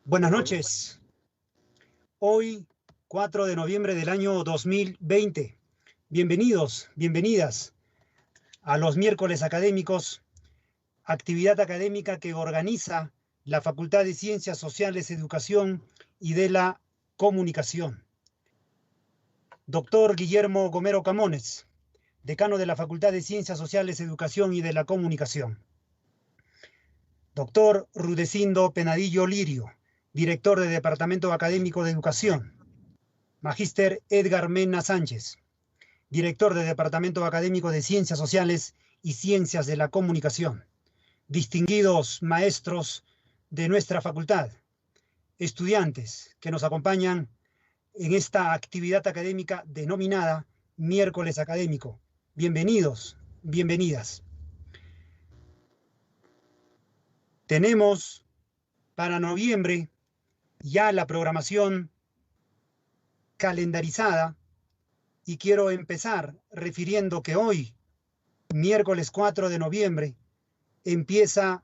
Buenas noches. Hoy, 4 de noviembre del año 2020. Bienvenidos, bienvenidas a los miércoles académicos, actividad académica que organiza la Facultad de Ciencias Sociales, Educación y de la Comunicación. Doctor Guillermo Gomero Camones, decano de la Facultad de Ciencias Sociales, Educación y de la Comunicación. Doctor Rudecindo Penadillo Lirio, director del Departamento Académico de Educación. Magíster Edgar Mena Sánchez, director del Departamento Académico de Ciencias Sociales y Ciencias de la Comunicación. Distinguidos maestros de nuestra facultad, estudiantes que nos acompañan en esta actividad académica denominada Miércoles Académico. Bienvenidos, bienvenidas. Tenemos para noviembre ya la programación calendarizada y quiero empezar refiriendo que hoy, miércoles 4 de noviembre, empieza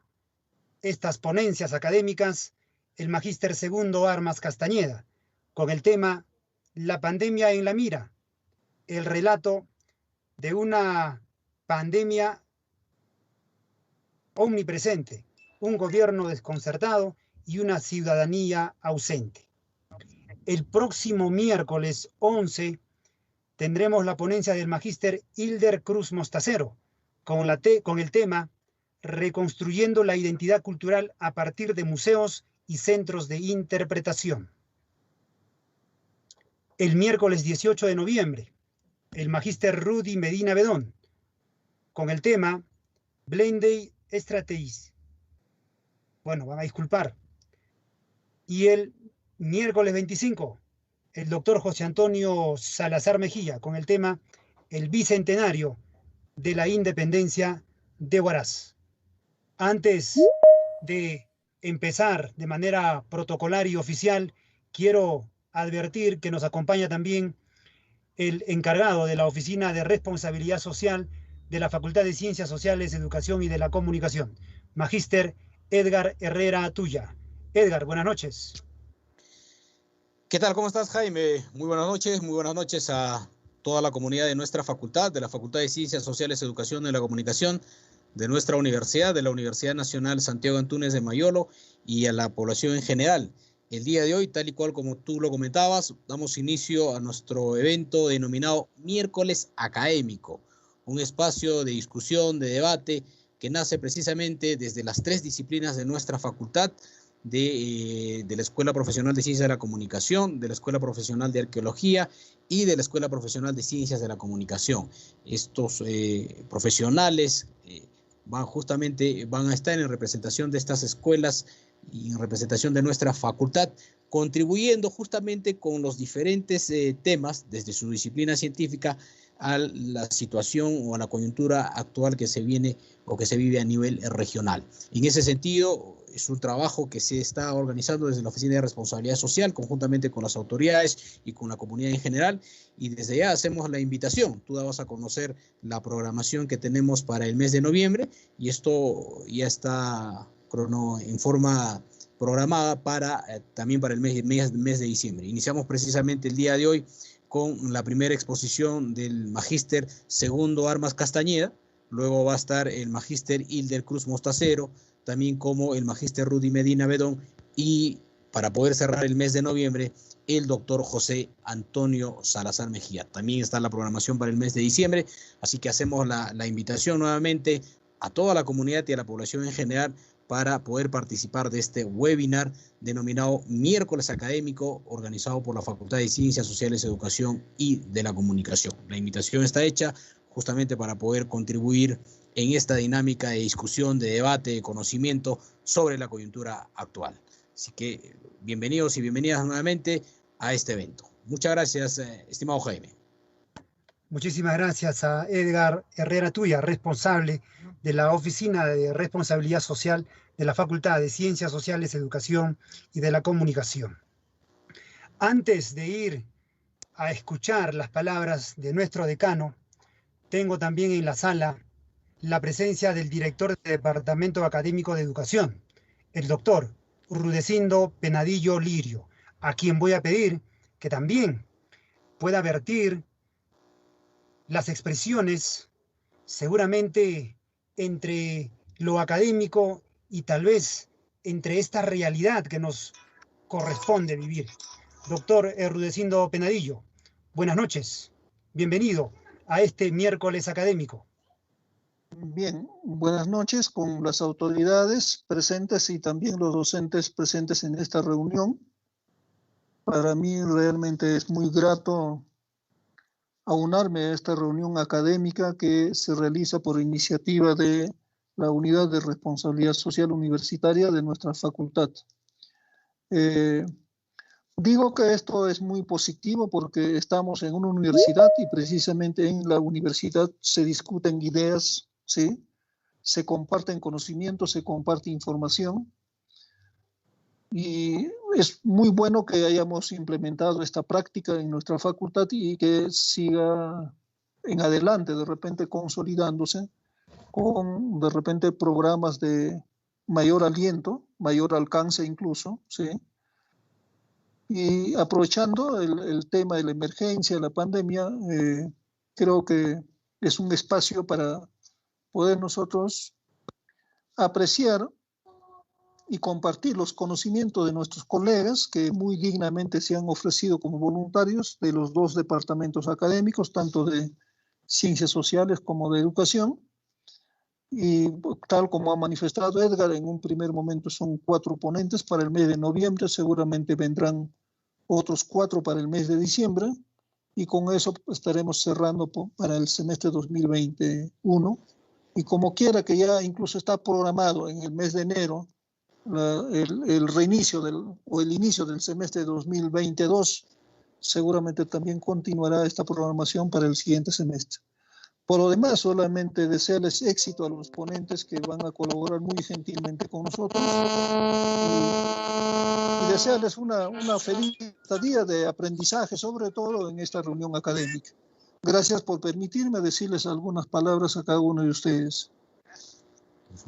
estas ponencias académicas el Magíster Segundo Armas Castañeda con el tema La pandemia en la mira, el relato de una pandemia omnipresente, un gobierno desconcertado y una ciudadanía ausente. El próximo miércoles 11 tendremos la ponencia del magíster Hilder Cruz Mostacero con el tema Reconstruyendo la identidad cultural a partir de museos y centros de interpretación. El miércoles 18 de noviembre, el magíster Rudy Medina Bedón con el tema Blended Strategies. Bueno, van a disculpar. Y el miércoles 25, el doctor José Antonio Salazar Mejía con el tema El Bicentenario de la Independencia de Huaraz. Antes de empezar de manera protocolar y oficial, quiero advertir que nos acompaña también el encargado de la Oficina de Responsabilidad Social de la Facultad de Ciencias Sociales, Educación y de la Comunicación, Magíster Edgar Herrera Tuya. Edgar, buenas noches. ¿Qué tal? ¿Cómo estás, Jaime? Muy buenas noches a toda la comunidad de nuestra facultad, de la Facultad de Ciencias Sociales, Educación y la Comunicación, de nuestra universidad, de la Universidad Nacional Santiago Antúnez de Mayolo y a la población en general. El día de hoy, tal y cual como tú lo comentabas, damos inicio a nuestro evento denominado Miércoles Académico, un espacio de discusión, de debate, que nace precisamente desde las tres disciplinas de nuestra facultad, de la Escuela Profesional de Ciencias de la Comunicación, de la Escuela Profesional de Arqueología y de la Escuela Profesional de Ciencias de la Comunicación. Estos profesionales van a estar en representación de estas escuelas y en representación de nuestra facultad, contribuyendo justamente con los diferentes temas desde su disciplina científica a la situación o a la coyuntura actual que se viene o que se vive a nivel regional. En ese sentido, es un trabajo que se está organizando desde la Oficina de Responsabilidad Social, conjuntamente con las autoridades y con la comunidad en general, y desde ya hacemos la invitación. Tú dabas a conocer la programación que tenemos para el mes de noviembre, y esto ya está en forma programada también para el mes de diciembre. Iniciamos precisamente el día de hoy con la primera exposición del Magíster Segundo Armas Castañeda, luego va a estar el Magíster Hilder Cruz Mostacero, también como el Magíster Rudy Medina Bedón, y para poder cerrar el mes de noviembre, el doctor José Antonio Salazar Mejía. También está la programación para el mes de diciembre, así que hacemos la invitación nuevamente a toda la comunidad y a la población en general para poder participar de este webinar denominado Miércoles Académico, organizado por la Facultad de Ciencias Sociales, Educación y de la Comunicación. La invitación está hecha justamente para poder contribuir en esta dinámica de discusión, de debate, de conocimiento sobre la coyuntura actual. Así que bienvenidos y bienvenidas nuevamente a este evento. Muchas gracias, estimado Jaime. Muchísimas gracias a Edgar Herrera Tuya, responsable de la Oficina de Responsabilidad Social de la Facultad de Ciencias Sociales, Educación y de la Comunicación. Antes de ir a escuchar las palabras de nuestro decano, tengo también en la sala la presencia del director del Departamento Académico de Educación, el doctor Rudecindo Penadillo Lirio, a quien voy a pedir que también pueda vertir las expresiones seguramente entre lo académico y tal vez entre esta realidad que nos corresponde vivir. Doctor Rudecindo Penadillo, buenas noches, bienvenido a este miércoles académico. Bien, buenas noches con las autoridades presentes y también los docentes presentes en esta reunión. Para mí realmente es muy grato aunarme a esta reunión académica que se realiza por iniciativa de la Unidad de Responsabilidad Social Universitaria de nuestra facultad. Digo que esto es muy positivo porque estamos en una universidad y precisamente en la universidad se discuten ideas, ¿sí? Se comparten conocimientos, se comparte información y es muy bueno que hayamos implementado esta práctica en nuestra facultad y que siga en adelante, de repente consolidándose con de repente programas de mayor aliento, mayor alcance incluso, ¿sí? Y aprovechando el tema de la emergencia, la pandemia, creo que es un espacio para poder nosotros apreciar y compartir los conocimientos de nuestros colegas que muy dignamente se han ofrecido como voluntarios de los dos departamentos académicos, tanto de Ciencias Sociales como de Educación. Y tal como ha manifestado Edgar, en un primer momento son 4 ponentes para el mes de noviembre, seguramente vendrán otros 4 para el mes de diciembre, y con eso estaremos cerrando para el semestre 2021. Y como quiera que ya incluso está programado en el mes de enero el reinicio o el inicio del semestre 2022, seguramente también continuará esta programación para el siguiente semestre. Por lo demás, solamente desearles éxito a los ponentes que van a colaborar muy gentilmente con nosotros y desearles una feliz estadía de aprendizaje, sobre todo en esta reunión académica. Gracias por permitirme decirles algunas palabras a cada uno de ustedes.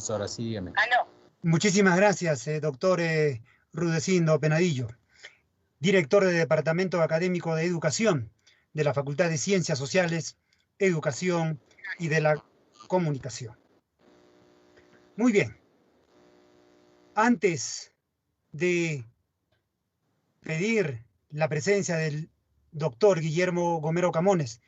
Ahora sí, dígame. Muchísimas gracias, doctor Rudecindo Penadillo, director del Departamento Académico de Educación de la Facultad de Ciencias Sociales, Educación y de la Comunicación. Muy bien. Antes de pedir la presencia del doctor Guillermo Gomero Camones,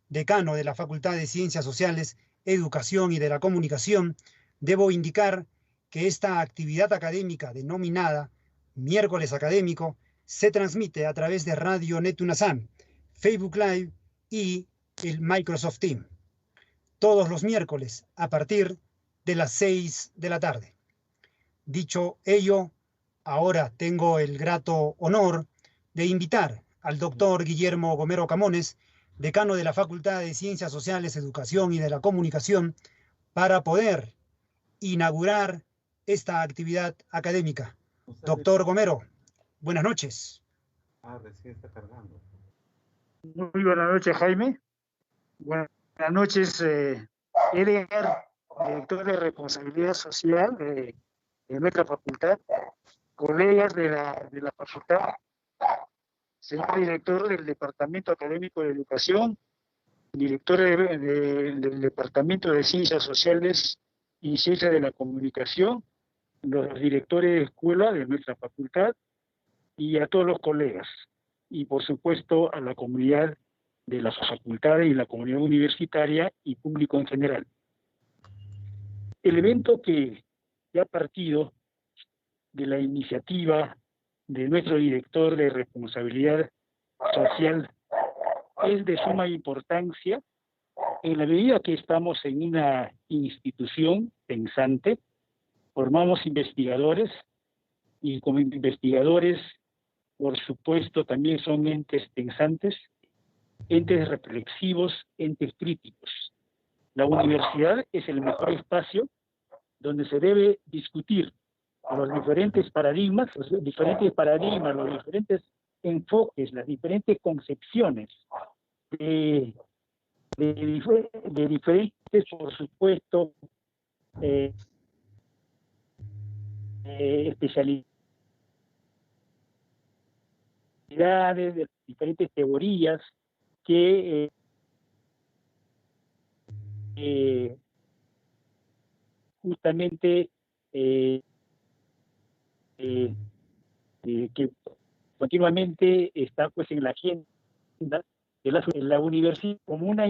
decano de la Facultad de Ciencias Sociales, Educación y de la Comunicación, debo indicar que esta actividad académica denominada Miércoles Académico se transmite a través de Radio Netunasam, Facebook Live y el Microsoft Teams, todos los miércoles a partir de las 6 de la tarde. Dicho ello, ahora tengo el grato honor de invitar al doctor Guillermo Gomero Camones, decano de la Facultad de Ciencias Sociales, Educación y de la Comunicación, para poder inaugurar esta actividad académica. Doctor Gomero, buenas noches. Recién está cargando. Muy buenas noches, Jaime. Buenas noches, Edgar, director de Responsabilidad Social de nuestra facultad, colegas de la facultad, señor director del Departamento Académico de Educación, director del Departamento de Ciencias Sociales y Ciencias de la Comunicación, los directores de escuela de nuestra facultad y a todos los colegas. Y por supuesto a la comunidad de las facultades y la comunidad universitaria y público en general. El evento que ya ha partido de la iniciativa de nuestro director de Responsabilidad Social es de suma importancia en la medida que estamos en una institución pensante, formamos investigadores y como investigadores, por supuesto, también son entes pensantes, entes reflexivos, entes críticos. La universidad es el mejor espacio donde se debe discutir los diferentes paradigmas, los diferentes enfoques, las diferentes concepciones de diferentes, por supuesto, especialidades de las diferentes teorías que justamente que continuamente está pues en la agenda de la universidad como una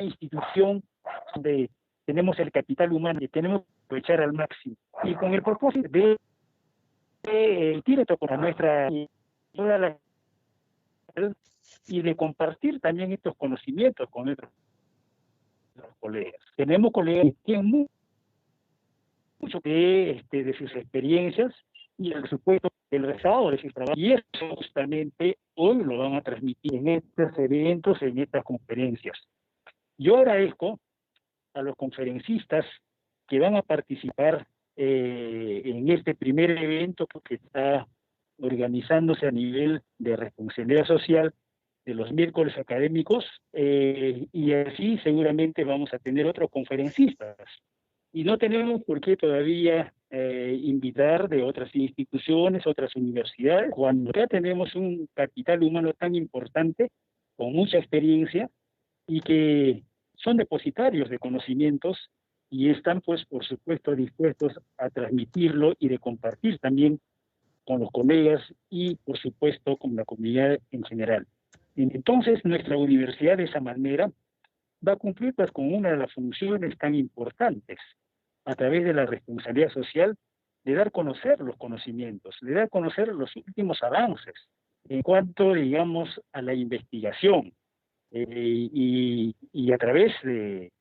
institución donde tenemos el capital humano que tenemos que aprovechar al máximo y con el propósito de directo con nuestra toda la y de compartir también estos conocimientos con nuestros colegas. Tenemos colegas que tienen mucho de sus experiencias y el supuesto del resultado de sus trabajos. Y eso justamente hoy lo van a transmitir en estos eventos, en estas conferencias. Yo agradezco a los conferencistas que van a participar en este primer evento que está organizándose a nivel de responsabilidad social de los miércoles académicos, y así seguramente vamos a tener otros conferencistas. Y no tenemos por qué todavía invitar de otras instituciones, otras universidades, cuando ya tenemos un capital humano tan importante, con mucha experiencia, y que son depositarios de conocimientos y están, pues, por supuesto, dispuestos a transmitirlo y de compartir también con los colegas y, por supuesto, con la comunidad en general. Entonces, nuestra universidad de esa manera va a cumplir pues, con una de las funciones tan importantes a través de la responsabilidad social de dar a conocer los conocimientos, de dar a conocer los últimos avances en cuanto, digamos, a la investigación. Y a través de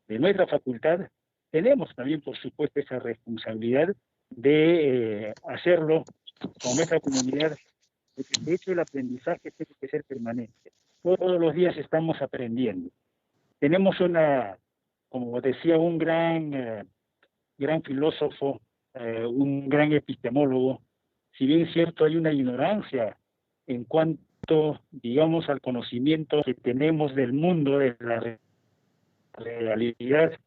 nuestra facultad tenemos también, por supuesto, esa responsabilidad de hacerlo con nuestra comunidad, porque de hecho el aprendizaje tiene que ser permanente. Todos los días estamos aprendiendo. Tenemos como decía, un gran filósofo, un gran epistemólogo. Si bien es cierto, hay una ignorancia en cuanto, digamos, al conocimiento que tenemos del mundo, de la realidad.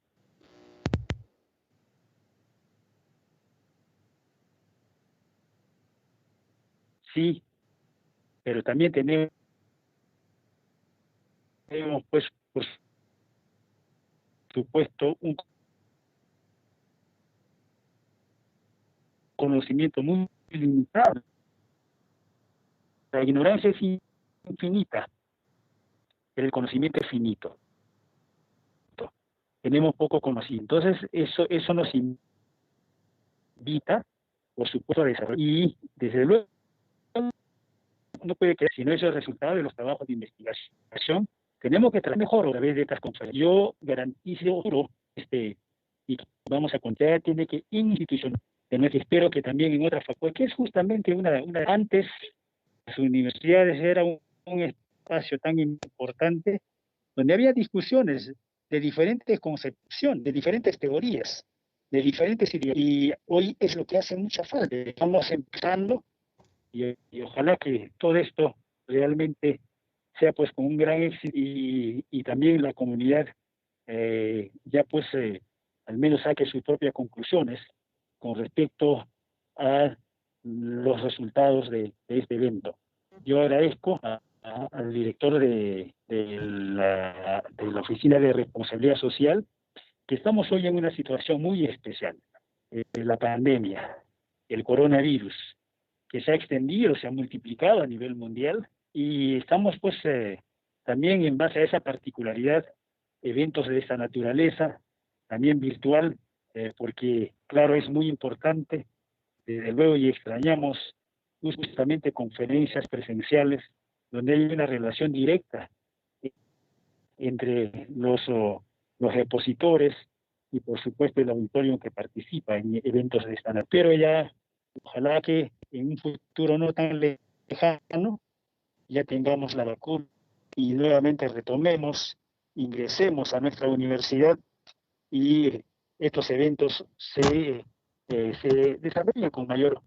Sí, pero también tenemos pues, por supuesto, un conocimiento muy limitado. La ignorancia es infinita, pero el conocimiento es finito. Tenemos poco conocimiento. Entonces, eso nos invita, por supuesto, a desarrollar. Y, desde luego, no puede quedar, si no es el resultado de los trabajos de investigación, tenemos que tratar mejor a través de estas conferencias. Yo garantizo, y vamos a contar, tiene que institucionalizar. Espero que también en otras facultades, que es justamente antes, las universidades era un espacio tan importante donde había discusiones de diferentes concepciones, de diferentes teorías, de diferentes ideas, y hoy es lo que hace mucha falta. Estamos empezando y ojalá que todo esto realmente sea pues con un gran éxito y también la comunidad ya pues al menos saque sus propias conclusiones con respecto a los resultados de este evento. Yo agradezco al director de la Oficina de Responsabilidad Social, que estamos hoy en una situación muy especial. La pandemia, el coronavirus, que se ha extendido, se ha multiplicado a nivel mundial, y estamos pues también en base a esa particularidad, eventos de esta naturaleza, también virtual, porque claro, es muy importante, desde luego, y extrañamos justamente conferencias presenciales donde hay una relación directa entre los expositores y por supuesto el auditorio que participa en eventos de esta naturaleza. Pero ya, ojalá que en un futuro no tan lejano ya tengamos la vacuna y nuevamente retomemos, ingresemos a nuestra universidad y estos eventos se desarrollan con mayor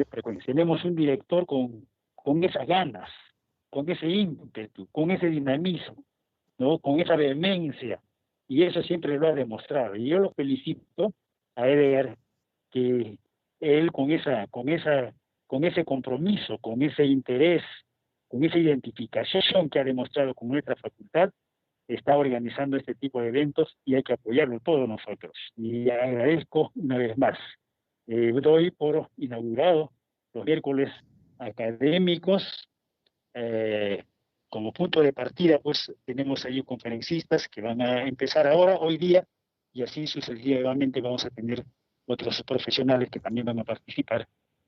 frecuencia. Tenemos un director con esas ganas, con ese ímpetu, con ese dinamismo, ¿no? Con esa vehemencia, y eso siempre lo ha demostrado. Y yo lo felicito a Edgar, que él con ese compromiso, con ese interés con esa identificación que ha demostrado con nuestra facultad, está organizando este tipo de eventos y hay que apoyarlo todos nosotros. Y agradezco una vez más. Doy por inaugurado los miércoles académicos. Como punto de partida, pues tenemos ahí conferencistas que van a empezar ahora, hoy día, y así sucesivamente vamos a tener otros profesionales que también van a participar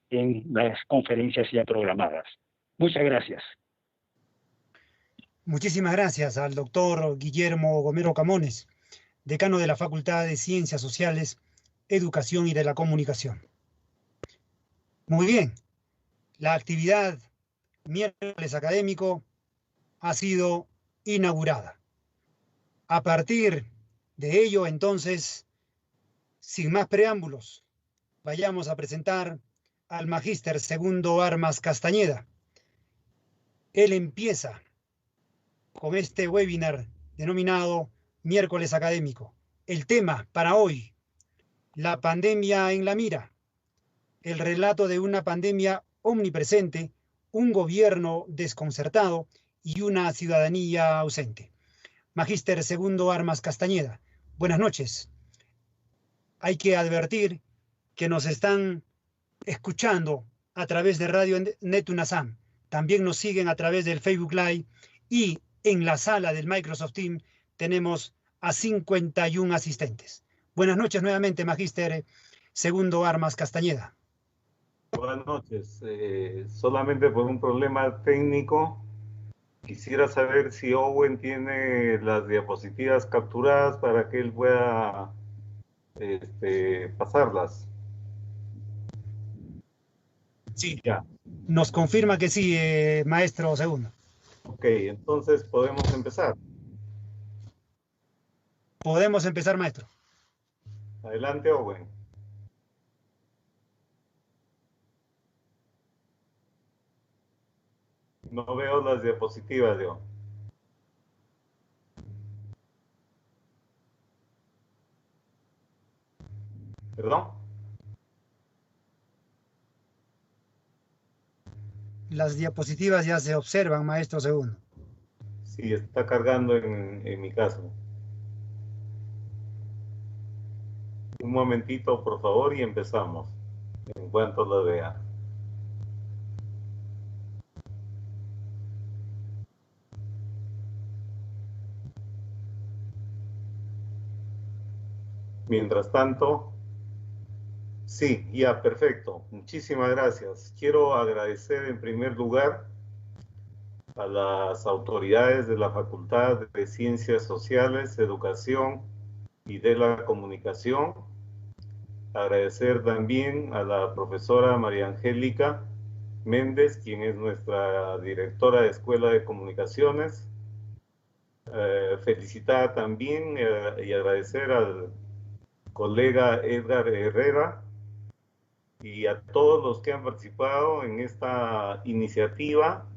en las conferencias ya programadas. Muchas gracias. Muchísimas gracias al doctor Guillermo Gomero Camones, decano de la Facultad de Ciencias Sociales, Educación y de la Comunicación. Muy bien, la actividad miércoles académico ha sido inaugurada. A partir de ello, entonces, sin más preámbulos, vayamos a presentar al magíster segundo Armas Castañeda. Él empieza con este webinar denominado Miércoles Académico. El tema para hoy, la pandemia en la mira, el relato de una pandemia omnipresente, un gobierno desconcertado y una ciudadanía ausente. Magíster segundo Armas Castañeda, buenas noches. Hay que advertir que nos están escuchando a través de Radio Netunasam. También nos siguen a través del Facebook Live y en la sala del Microsoft Teams tenemos a 51 asistentes. Buenas noches nuevamente, magíster segundo Armas Castañeda. Buenas noches. Solamente por un problema técnico, quisiera saber si Owen tiene las diapositivas capturadas para que él pueda pasarlas. Sí, ya. Nos confirma que sí, maestro segundo. Ok, entonces podemos empezar. Podemos empezar, maestro. Adelante, Owen. No veo las diapositivas, yo. ¿Perdón? Las diapositivas ya se observan, maestro segundo. Sí, está cargando en mi caso. Un momentito, por favor, y empezamos. En cuanto lo vea. Mientras tanto, sí, ya, perfecto. Muchísimas gracias. Quiero agradecer en primer lugar a las autoridades de la Facultad de Ciencias Sociales, Educación y de la Comunicación. Agradecer también a la profesora María Angélica Méndez, quien es nuestra directora de Escuela de Comunicaciones. Felicitar también y agradecer al colega Edgar Herrera y a todos los que han participado en esta iniciativa,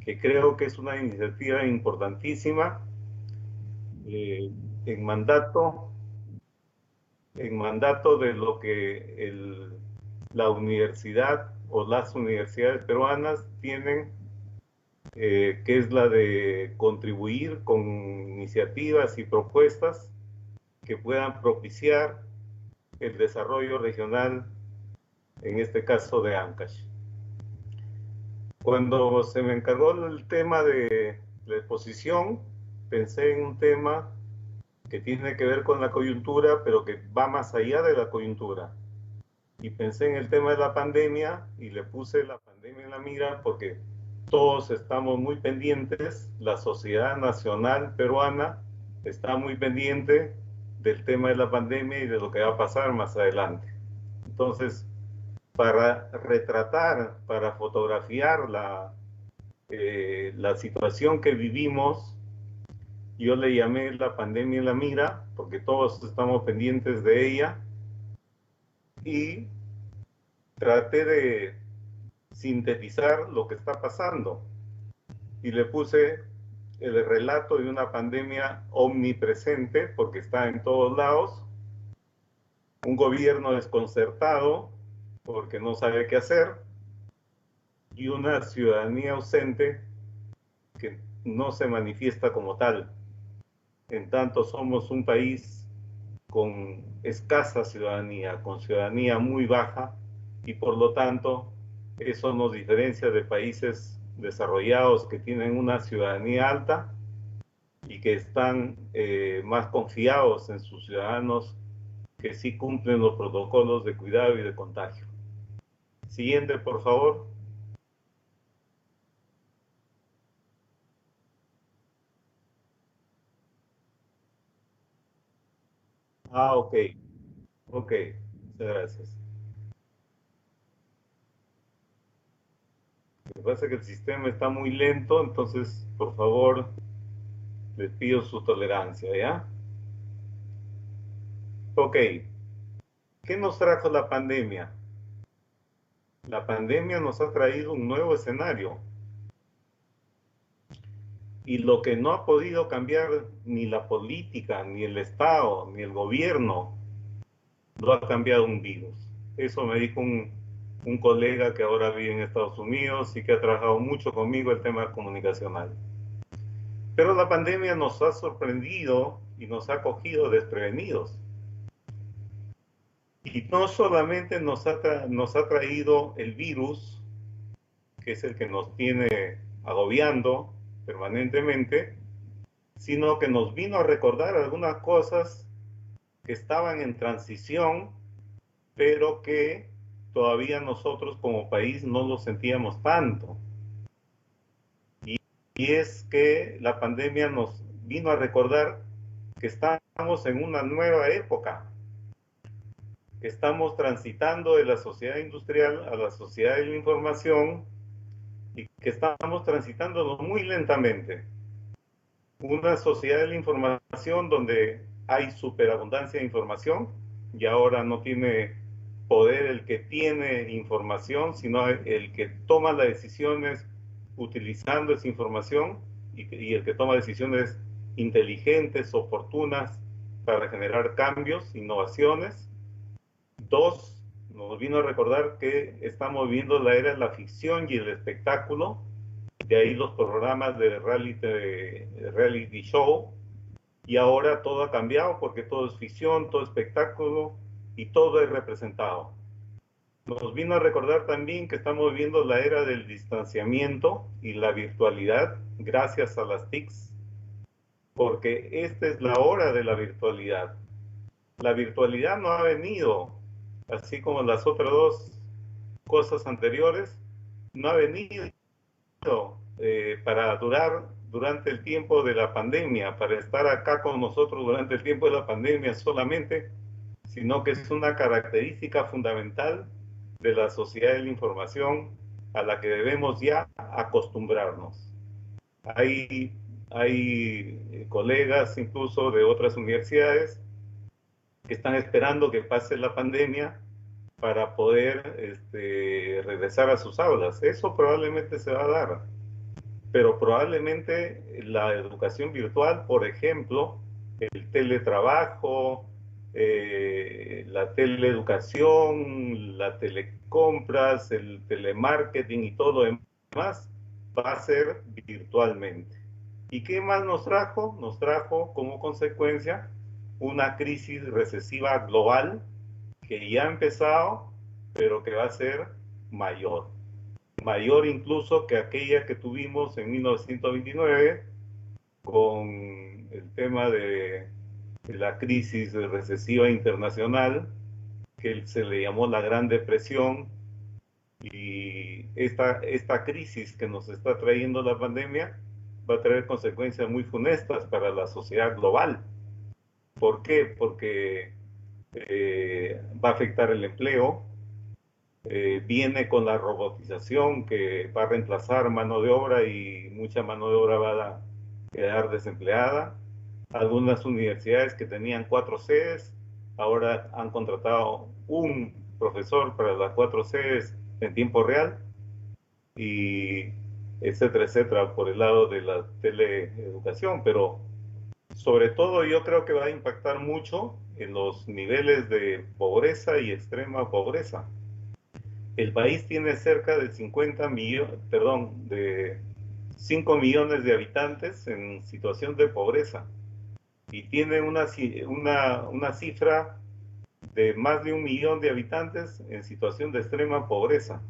que creo que es una iniciativa importantísima, en mandato de lo que la universidad o las universidades peruanas tienen, que es la de contribuir con iniciativas y propuestas que puedan propiciar el desarrollo regional, en este caso de Ancash. Cuando se me encargó el tema de la exposición, pensé en un tema que tiene que ver con la coyuntura, pero que va más allá de la coyuntura. Y pensé en el tema de la pandemia y le puse la pandemia en la mira porque todos estamos muy pendientes, la sociedad nacional peruana está muy pendiente del tema de la pandemia y de lo que va a pasar más adelante. Entonces, para retratar, para fotografiar la situación que vivimos, yo le llamé la pandemia en la mira, porque todos estamos pendientes de ella, y traté de sintetizar lo que está pasando, y le puse el relato de una pandemia omnipresente, porque está en todos lados, un gobierno desconcertado, porque no sabe qué hacer, y una ciudadanía ausente, que no se manifiesta como tal. En tanto somos un país con escasa ciudadanía, con ciudadanía muy baja, y por lo tanto eso nos diferencia de países desarrollados que tienen una ciudadanía alta y que están más confiados en sus ciudadanos que sí cumplen los protocolos de cuidado y de contagio. Siguiente, por favor. Ah, ok. Ok, muchas gracias. Me pasa que el sistema está muy lento, entonces, por favor, les pido su tolerancia, ¿ya? Ok, ¿qué nos trajo la pandemia? La pandemia nos ha traído un nuevo escenario. Y lo que no ha podido cambiar ni la política, ni el Estado, ni el gobierno, lo ha cambiado un virus. Eso me dijo un colega que ahora vive en Estados Unidos y que ha trabajado mucho conmigo el tema comunicacional. Pero la pandemia nos ha sorprendido y nos ha cogido desprevenidos. Y no solamente nos ha traído el virus, que es el que nos tiene agobiando permanentemente, sino que nos vino a recordar algunas cosas que estaban en transición, pero que todavía nosotros como país no lo sentíamos tanto. Y es que la pandemia nos vino a recordar que estamos en una nueva época, que estamos transitando de la sociedad industrial a la sociedad de la información y que estamos transitándolo muy lentamente. Una sociedad de la información donde hay superabundancia de información y ahora no tiene poder el que tiene información, sino el que toma las decisiones utilizando esa información y el que toma decisiones inteligentes, oportunas para generar cambios, innovaciones. Dos, nos vino a recordar que estamos viviendo la era de la ficción y el espectáculo, de ahí los programas de reality show, y ahora todo ha cambiado porque todo es ficción, todo es espectáculo y todo es representado. Nos vino a recordar también que estamos viviendo la era del distanciamiento y la virtualidad gracias a las TICs, porque esta es la hora de la virtualidad. La virtualidad no ha venido, así como las otras dos cosas anteriores, no ha venido para durar durante el tiempo de la pandemia, para estar acá con nosotros durante el tiempo de la pandemia solamente, sino que es una característica fundamental de la sociedad de la información a la que debemos ya acostumbrarnos. Hay colegas incluso de otras universidades que están esperando que pase la pandemia para poder regresar a sus aulas. Eso probablemente se va a dar, pero probablemente la educación virtual, por ejemplo, el teletrabajo, la teleeducación, la telecompras, el telemarketing y todo lo demás va a ser virtualmente. ¿Y qué más nos trajo? Nos trajo como consecuencia una crisis recesiva global que ya ha empezado, pero que va a ser mayor incluso que aquella que tuvimos en 1929 con el tema de la crisis recesiva internacional, que se le llamó la Gran Depresión, y esta crisis que nos está trayendo la pandemia va a traer consecuencias muy funestas para la sociedad global. ¿Por qué? Porque va a afectar el empleo, viene con la robotización que va a reemplazar mano de obra y mucha mano de obra va a quedar desempleada. Algunas universidades que tenían 4 sedes ahora han contratado un profesor para las 4 sedes en tiempo real, y etcétera, etcétera, por el lado de la teleeducación. Pero sobre todo yo creo que va a impactar mucho en los niveles de pobreza y extrema pobreza. El país tiene cerca de 5 millones de habitantes en situación de pobreza y tiene una cifra de más de 1 millón de habitantes en situación de extrema pobreza.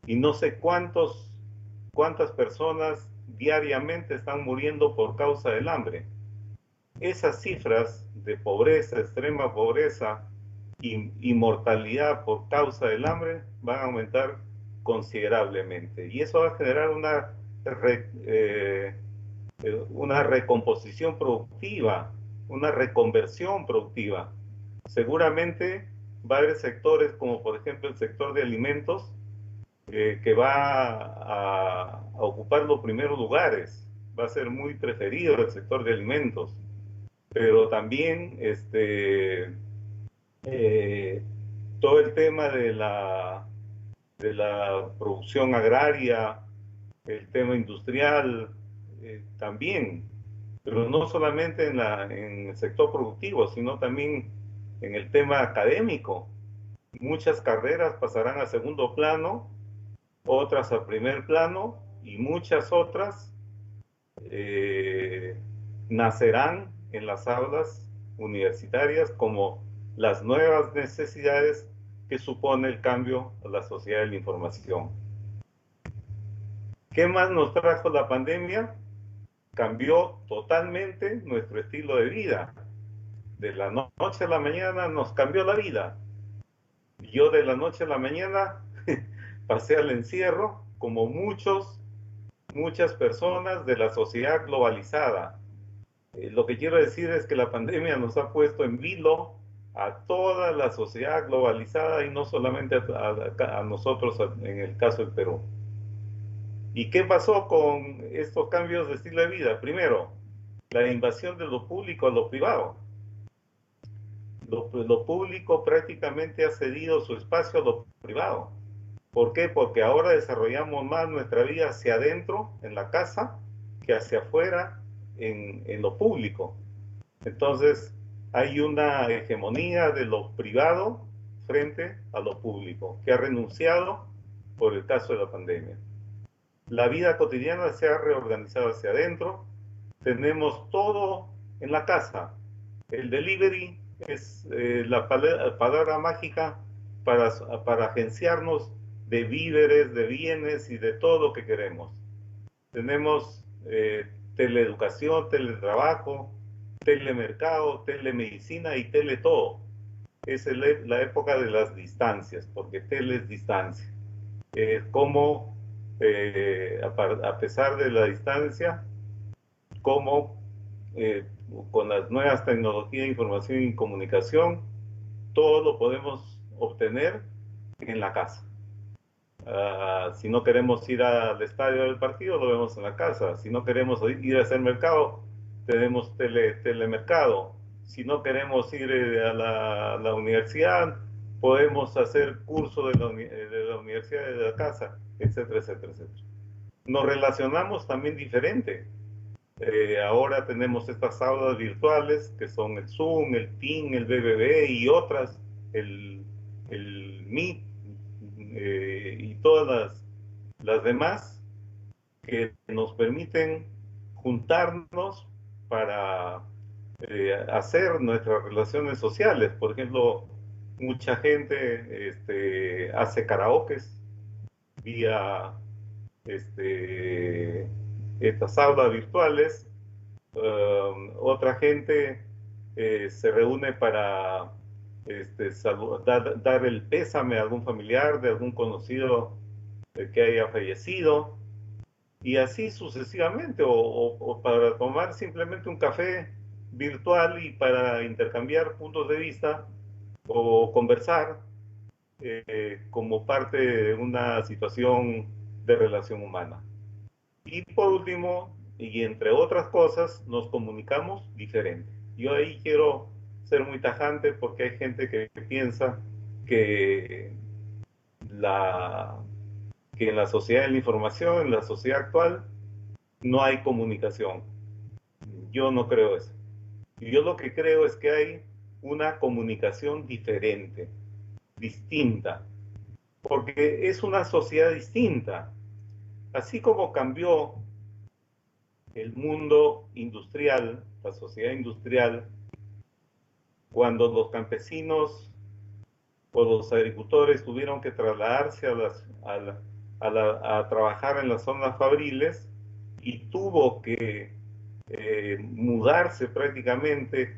Y no sé cuántas personas diariamente están muriendo por causa del hambre. Esas cifras de pobreza, extrema pobreza y mortalidad por causa del hambre van a aumentar considerablemente. Y eso va a generar una recomposición productiva, una reconversión productiva. Seguramente va a haber sectores como por ejemplo el sector de alimentos que va a ocupar los primeros lugares. Va a ser muy preferido el sector de alimentos, pero también todo el tema de la producción agraria, el tema industrial, también, pero no solamente en el sector productivo, sino también en el tema académico. Muchas carreras pasarán a segundo plano, otras a primer plano, y muchas otras nacerán en las aulas universitarias como las nuevas necesidades que supone el cambio a la sociedad de la información. ¿Qué más nos trajo la pandemia? Cambió totalmente nuestro estilo de vida. De la noche a la mañana nos cambió la vida. Yo de la noche a la mañana pasé al encierro como muchas personas de la sociedad globalizada. Lo que quiero decir es que la pandemia nos ha puesto en vilo a toda la sociedad globalizada y no solamente a nosotros en el caso del Perú. ¿Y qué pasó con estos cambios de estilo de vida? Primero, la invasión de lo público a lo privado. Lo público prácticamente ha cedido su espacio a lo privado. ¿Por qué? Porque ahora desarrollamos más nuestra vida hacia adentro, en la casa, que hacia afuera, en lo público. Entonces, hay una hegemonía de lo privado frente a lo público, que ha renunciado por el caso de la pandemia. La vida cotidiana se ha reorganizado hacia adentro. Tenemos todo en la casa. El delivery es la palabra mágica para agenciarnos de víveres, de bienes y de todo lo que queremos. Tenemos teleeducación, teletrabajo, telemercado, telemedicina y teletodo. Es la época de las distancias, porque tele es distancia. Como a pesar de la distancia, como con las nuevas tecnologías de información y comunicación, todo lo podemos obtener en la casa. Si no queremos ir al estadio del partido, lo vemos en la casa. Si no queremos ir a hacer mercado, tenemos telemercado. Si no queremos ir a la universidad, podemos hacer curso de la universidad de la casa, etcétera, etcétera, etcétera. Nos relacionamos también diferente. Ahora tenemos estas aulas virtuales que son el Zoom, el Team, el BBB y otras, el Meet y todas las demás que nos permiten juntarnos para hacer nuestras relaciones sociales. Por ejemplo, mucha gente hace karaokes vía estas aulas virtuales. Otra gente se reúne para dar el pésame a algún familiar de algún conocido que haya fallecido, y así sucesivamente, o para tomar simplemente un café virtual y para intercambiar puntos de vista o conversar como parte de una situación de relación humana. Y por último, y entre otras cosas, nos comunicamos diferente. Yo ahí quiero ser muy tajante porque hay gente que piensa que en la sociedad de la información, en la sociedad actual, no hay comunicación. Yo no creo eso. Yo lo que creo es que hay una comunicación diferente, distinta, porque es una sociedad distinta. Así como cambió el mundo industrial, la sociedad industrial, cuando los campesinos o los agricultores tuvieron que trasladarse a trabajar en las zonas fabriles y tuvo que mudarse prácticamente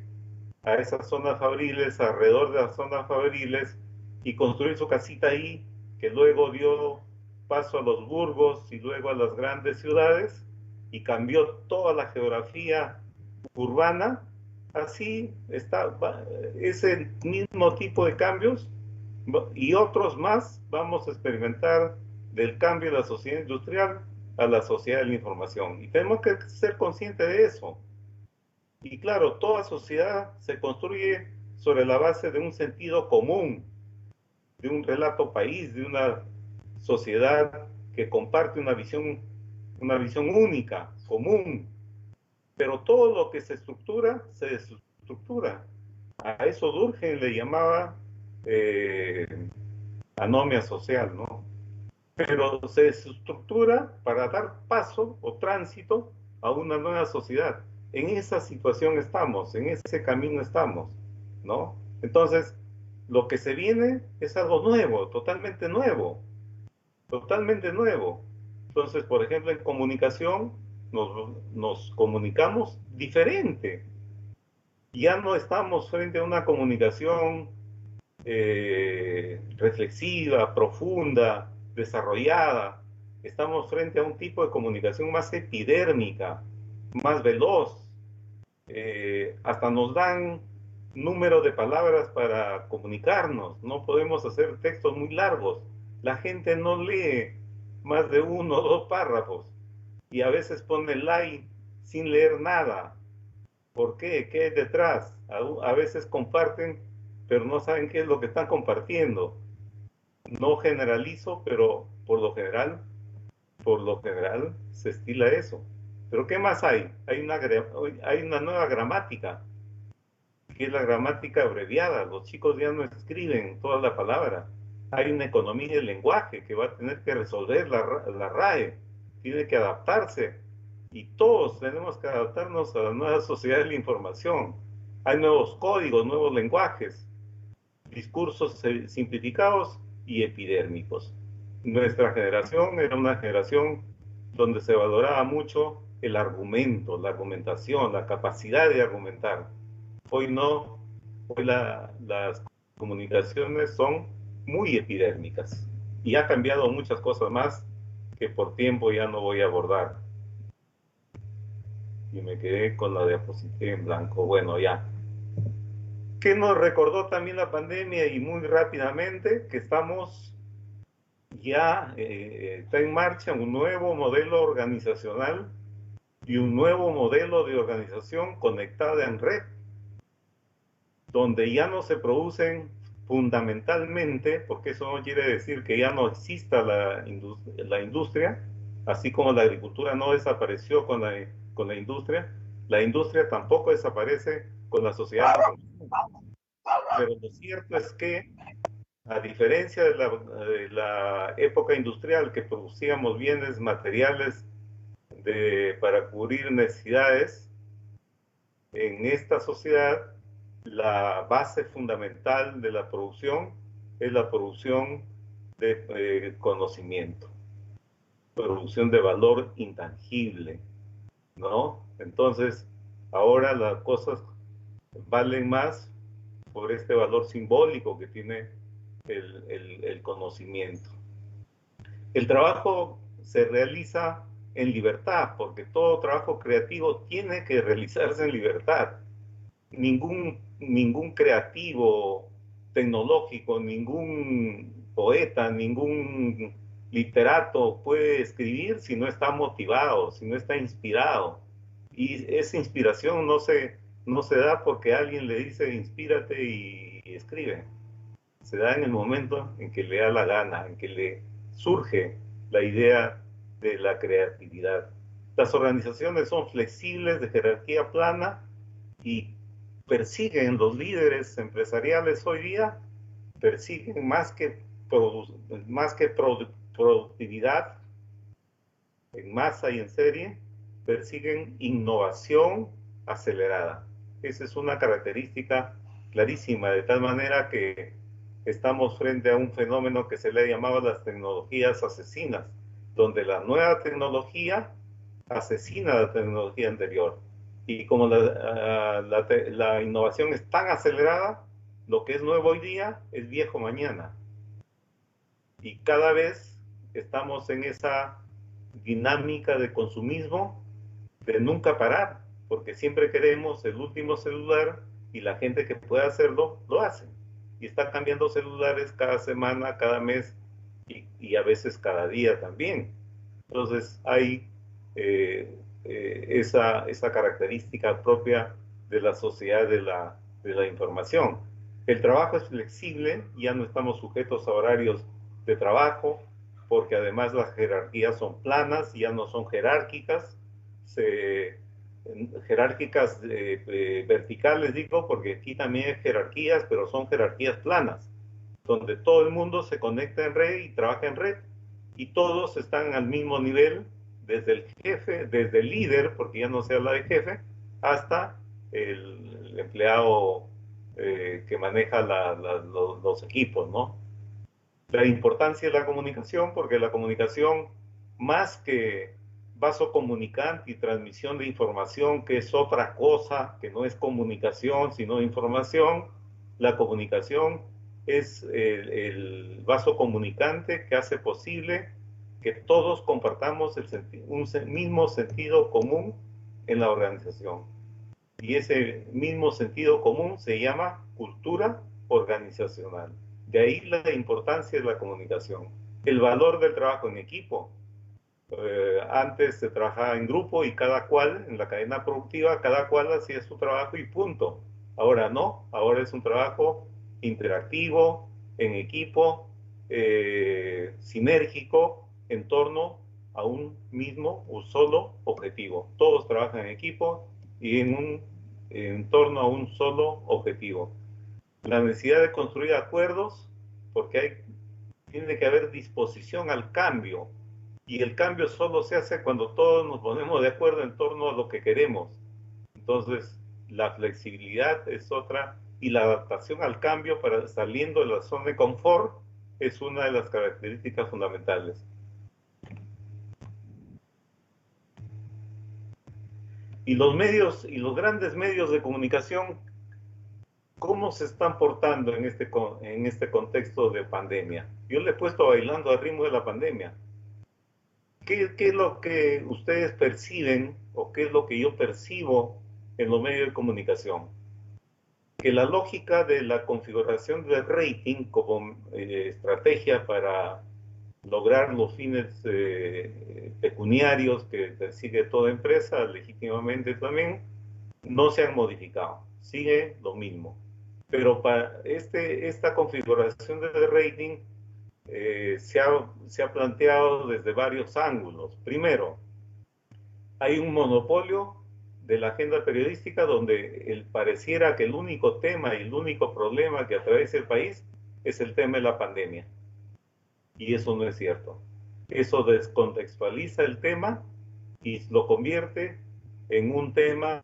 a esas zonas fabriles, alrededor de las zonas fabriles, y construir su casita ahí, que luego dio paso a los burgos y luego a las grandes ciudades, y cambió toda la geografía urbana. Así está, ese mismo tipo de cambios y otros más vamos a experimentar del cambio de la sociedad industrial a la sociedad de la información. Y tenemos que ser conscientes de eso. Y claro, toda sociedad se construye sobre la base de un sentido común, de un relato país, de una sociedad que comparte una visión única, común. Pero todo lo que se estructura, se desestructura. A eso Durkheim le llamaba anomia social, ¿no? Pero se desestructura para dar paso o tránsito a una nueva sociedad. En esa situación estamos, en ese camino estamos, ¿no? Entonces, lo que se viene es algo nuevo, totalmente nuevo, totalmente nuevo. Entonces, por ejemplo, en comunicación nos comunicamos diferente. Ya no estamos frente a una comunicación reflexiva, profunda, desarrollada. Estamos frente a un tipo de comunicación más epidérmica, más veloz. Hasta nos dan número de palabras para comunicarnos. No podemos hacer textos muy largos. La gente no lee más de 1 o 2 párrafos y a veces pone like sin leer nada. ¿Por qué? ¿Qué hay detrás? A veces comparten, pero no saben qué es lo que están compartiendo. No generalizo, pero por lo general se estila eso. Pero ¿qué más hay? Hay una nueva gramática, que es la gramática abreviada. Los chicos ya no escriben toda la palabra. Hay una economía del lenguaje que va a tener que resolver la RAE, tiene que adaptarse. Y todos tenemos que adaptarnos a la nueva sociedad de la información. Hay nuevos códigos, nuevos lenguajes, discursos simplificados y epidérmicos. Nuestra generación era una generación donde se valoraba mucho el argumento, la argumentación, la capacidad de argumentar. Hoy no, hoy las comunicaciones son muy epidérmicas y ha cambiado muchas cosas más que por tiempo ya no voy a abordar. Y me quedé con la diapositiva en blanco. Bueno, ya. ¿Qué nos recordó también la pandemia? Y muy rápidamente, que estamos ya, está en marcha un nuevo modelo organizacional y un nuevo modelo de organización conectada en red, donde ya no se producen fundamentalmente, porque eso no quiere decir que ya no exista la industria, así como la agricultura no desapareció con la industria tampoco desaparece con la sociedad. Pero lo cierto es que, a diferencia de la época industrial, que producíamos bienes materiales para cubrir necesidades, en esta sociedad la base fundamental de la producción es la producción de conocimiento, producción de valor intangible, ¿no? Entonces, ahora las cosas valen más por este valor simbólico que tiene el conocimiento. El trabajo se realiza en libertad, porque todo trabajo creativo tiene que realizarse en libertad. Ningún creativo tecnológico, ningún poeta, ningún literato puede escribir si no está motivado, si no está inspirado. Y esa inspiración no se da porque alguien le dice inspírate y escribe. Se da en el momento en que le da la gana, en que le surge la idea de la creatividad. Las organizaciones son flexibles, de jerarquía plana, y persiguen, los líderes empresariales hoy día persiguen más que productividad en masa y en serie, persiguen innovación acelerada. Esa es una característica clarísima, de tal manera que estamos frente a un fenómeno que se le ha llamado las tecnologías asesinas, donde la nueva tecnología asesina a la tecnología anterior. Y como la innovación es tan acelerada, lo que es nuevo hoy día es viejo mañana. Y cada vez estamos en esa dinámica de consumismo, de nunca parar, porque siempre queremos el último celular y la gente que pueda hacerlo, lo hace. Y está cambiando celulares cada semana, cada mes y a veces cada día también. Entonces hay esa característica propia de la sociedad de la información. El trabajo es flexible, ya no estamos sujetos a horarios de trabajo, porque además las jerarquías son planas, ya no son jerárquicas, jerárquicas verticales, digo, porque aquí también hay jerarquías, pero son jerarquías planas, donde todo el mundo se conecta en red y trabaja en red, y todos están al mismo nivel, desde el jefe, desde el líder, porque ya no se habla de jefe, hasta el empleado que maneja los equipos, ¿no? La importancia de la comunicación, porque la comunicación, más que vaso comunicante y transmisión de información, que es otra cosa, que no es comunicación, sino información, la comunicación es el vaso comunicante que hace posible que todos compartamos un mismo sentido común en la organización. Y ese mismo sentido común se llama cultura organizacional. De ahí la importancia de la comunicación. El valor del trabajo en equipo. Antes se trabajaba en grupo y cada cual, en la cadena productiva, cada cual hacía su trabajo y punto. Ahora no, ahora es un trabajo interactivo, en equipo, sinérgico, en torno a un mismo o solo objetivo. Todos trabajan en equipo y en torno a un solo objetivo. La necesidad de construir acuerdos, porque tiene que haber disposición al cambio, y el cambio solo se hace cuando todos nos ponemos de acuerdo en torno a lo que queremos. Entonces, la flexibilidad es otra, y la adaptación al cambio para saliendo de la zona de confort es una de las características fundamentales. Y los medios, y los grandes medios de comunicación, ¿cómo se están portando en este contexto de pandemia? Yo le he puesto bailando al ritmo de la pandemia. ¿Qué es lo que ustedes perciben o qué es lo que yo percibo en los medios de comunicación? Que la lógica de la configuración del rating como estrategia para lograr los fines pecuniarios que persigue toda empresa, legítimamente también, no se han modificado. Sigue lo mismo. Pero para esta configuración del rating se ha planteado desde varios ángulos. Primero, hay un monopolio de la agenda periodística donde pareciera que el único tema y el único problema que atraviesa el país es el tema de la pandemia. Y eso no es cierto. Eso descontextualiza el tema y lo convierte en un tema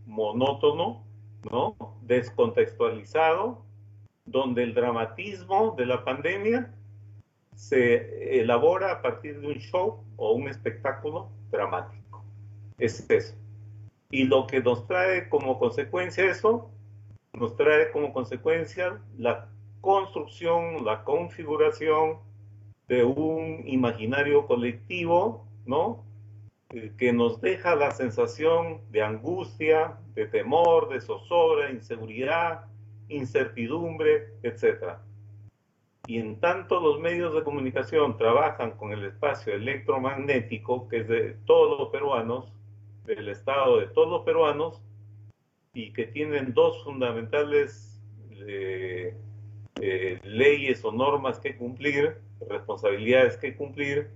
monótono, ¿no? Descontextualizado, donde el dramatismo de la pandemia se elabora a partir de un show o un espectáculo dramático. Es eso. Y lo que nos trae como consecuencia eso, nos trae como consecuencia la construcción, la configuración de un imaginario colectivo, ¿no? Que nos deja la sensación de angustia, de temor, de zozobra, inseguridad, incertidumbre, etc. Y en tanto los medios de comunicación trabajan con el espacio electromagnético, que es de todos los peruanos, del Estado de todos los peruanos, y que tienen dos fundamentales leyes o normas que cumplir, responsabilidades que cumplir,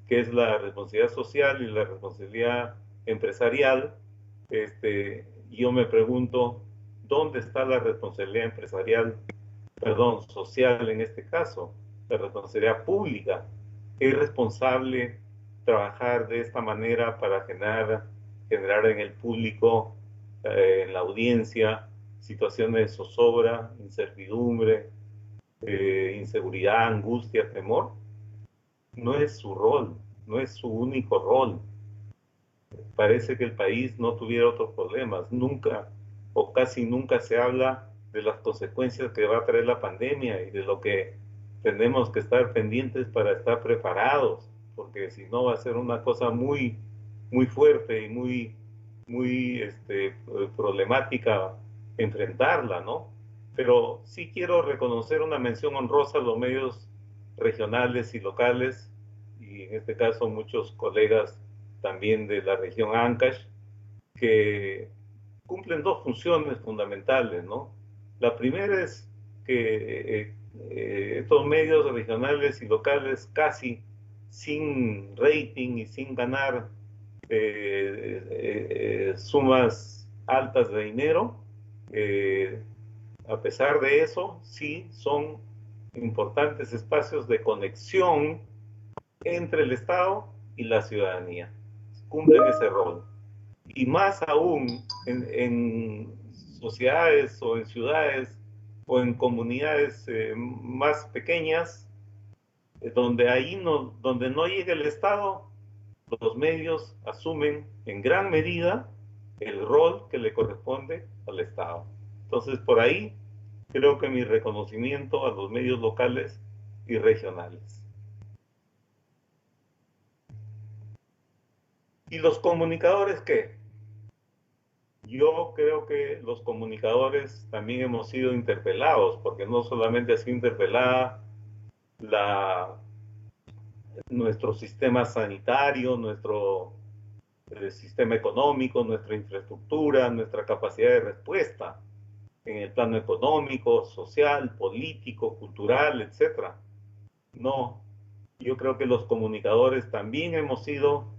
que es la responsabilidad social y la responsabilidad empresarial. Yo me pregunto, ¿dónde está la responsabilidad empresarial, social en este caso? La responsabilidad pública. ¿Es responsable trabajar de esta manera para generar generar en el público, en la audiencia, situaciones de zozobra, incertidumbre, inseguridad, angustia, temor. No es su rol, no es su único rol. Parece que el país no tuviera otros problemas. Nunca o casi nunca se habla de las consecuencias que va a traer la pandemia y de lo que tenemos que estar pendientes para estar preparados, porque si no va a ser una cosa muy, muy fuerte y muy problemática enfrentarla, ¿no? Pero sí quiero reconocer una mención honrosa a los medios regionales y locales, y en este caso muchos colegas también de la región Ancash, que cumplen dos funciones fundamentales, ¿no? La primera es que estos medios regionales y locales, casi sin rating y sin ganar sumas altas de dinero, a pesar de eso, sí son importantes espacios de conexión entre el Estado y la ciudadanía. Cumplen ese rol. Y más aún en sociedades o en ciudades o en comunidades más pequeñas, donde no llega el Estado, los medios asumen en gran medida el rol que le corresponde al Estado. Entonces, por ahí creo que mi reconocimiento a los medios locales y regionales. ¿Y los comunicadores qué? Yo creo que los comunicadores también hemos sido interpelados, porque no solamente ha sido interpelada nuestro sistema sanitario, nuestro sistema económico, nuestra infraestructura, nuestra capacidad de respuesta en el plano económico, social, político, cultural, etc. No, yo creo que los comunicadores también hemos sido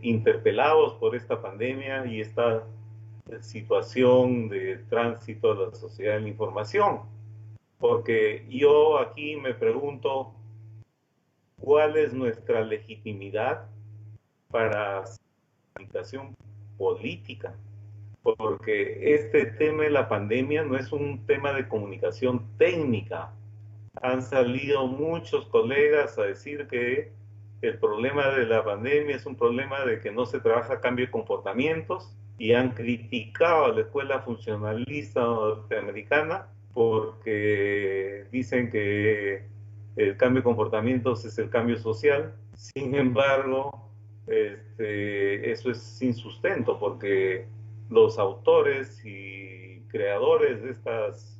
interpelados por esta pandemia y esta situación de tránsito a la sociedad de la información. Porque yo aquí me pregunto, ¿cuál es nuestra legitimidad para la comunicación política? Porque este tema de la pandemia no es un tema de comunicación técnica. Han salido muchos colegas a decir que el problema de la pandemia es un problema de que no se trabaja cambio de comportamientos, y han criticado a la escuela funcionalista norteamericana porque dicen que el cambio de comportamientos es el cambio social. Sin embargo, eso es sin sustento, porque los autores y creadores de estas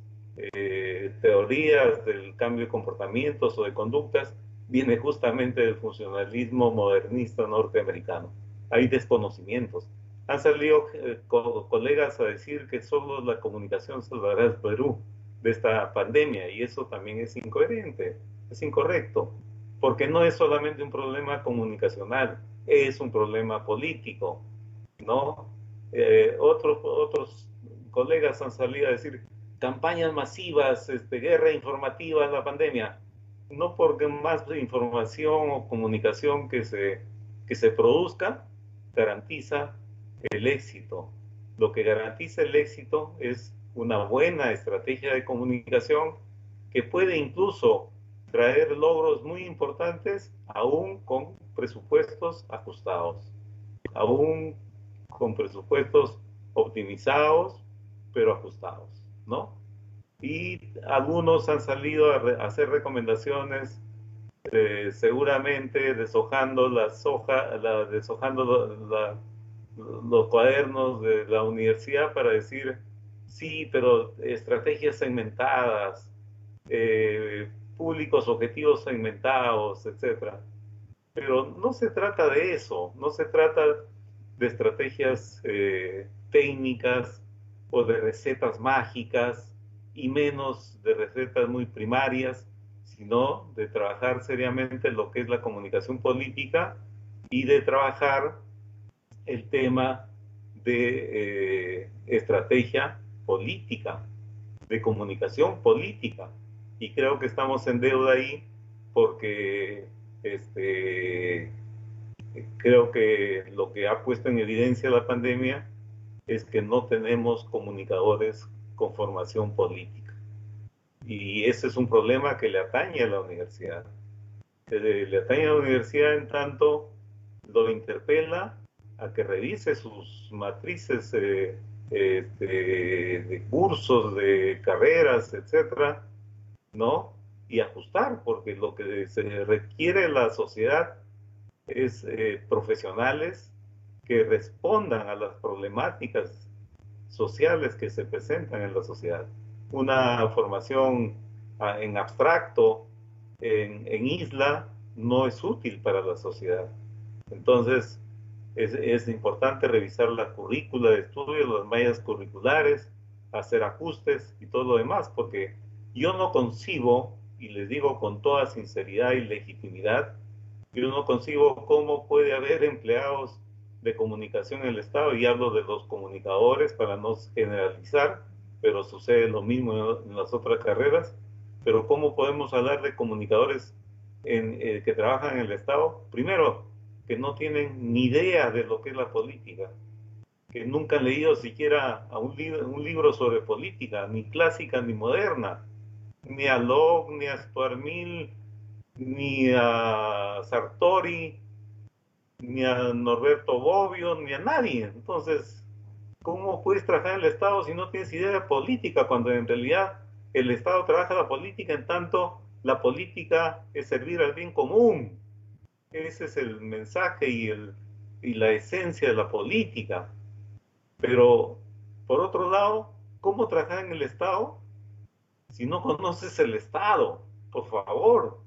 teorías del cambio de comportamientos o de conductas viene justamente del funcionalismo modernista norteamericano. Hay desconocimientos. Han salido colegas a decir que solo la comunicación salvará al Perú de esta pandemia, y eso también es incoherente, es incorrecto, porque no es solamente un problema comunicacional, es un problema político, ¿no? Otros colegas han salido a decir campañas masivas, guerra informativa en la pandemia. No porque más información o comunicación que se produzca garantiza el éxito. Lo que garantiza el éxito es una buena estrategia de comunicación que puede incluso traer logros muy importantes aún con presupuestos ajustados, aún con presupuestos optimizados, pero ajustados, ¿no? Y algunos han salido a hacer recomendaciones, seguramente deshojando los cuadernos de la universidad para decir, sí, pero estrategias segmentadas, públicos objetivos segmentados, etc. Pero no se trata de eso, no se trata de estrategias técnicas o de recetas mágicas, y menos de recetas muy primarias, sino de trabajar seriamente lo que es la comunicación política y de trabajar el tema de estrategia política, de comunicación política. Y creo que estamos en deuda ahí, porque Creo que lo que ha puesto en evidencia la pandemia es que no tenemos comunicadores con formación política. Y ese es un problema que le atañe a la universidad. Le atañe a la universidad en tanto lo interpela a que revise sus matrices de cursos, de carreras, etcétera, ¿no? Y ajustar, porque lo que se requiere de la sociedad es profesionales que respondan a las problemáticas sociales que se presentan en la sociedad. Una formación en abstracto, en isla, no es útil para la sociedad. Entonces, es importante revisar la currícula de estudio, las mallas curriculares, hacer ajustes y todo lo demás, porque yo no concibo, y les digo con toda sinceridad y legitimidad, yo no concibo cómo puede haber empleados de comunicación en el Estado, y hablo de los comunicadores para no generalizar, pero sucede lo mismo en las otras carreras, pero cómo podemos hablar de comunicadores que trabajan en el Estado, primero, que no tienen ni idea de lo que es la política, que nunca han leído siquiera un libro sobre política, ni clásica ni moderna, ni a Locke, ni a Stuart Mill, ni a Sartori, ni a Norberto Bobbio, ni a nadie. Entonces, ¿cómo puedes trabajar en el Estado si no tienes idea de política? Cuando en realidad el Estado trabaja la política en tanto la política es servir al bien común. Ese es el mensaje y la esencia de la política. Pero, por otro lado, ¿cómo trabajar en el Estado si no conoces el Estado? Por favor.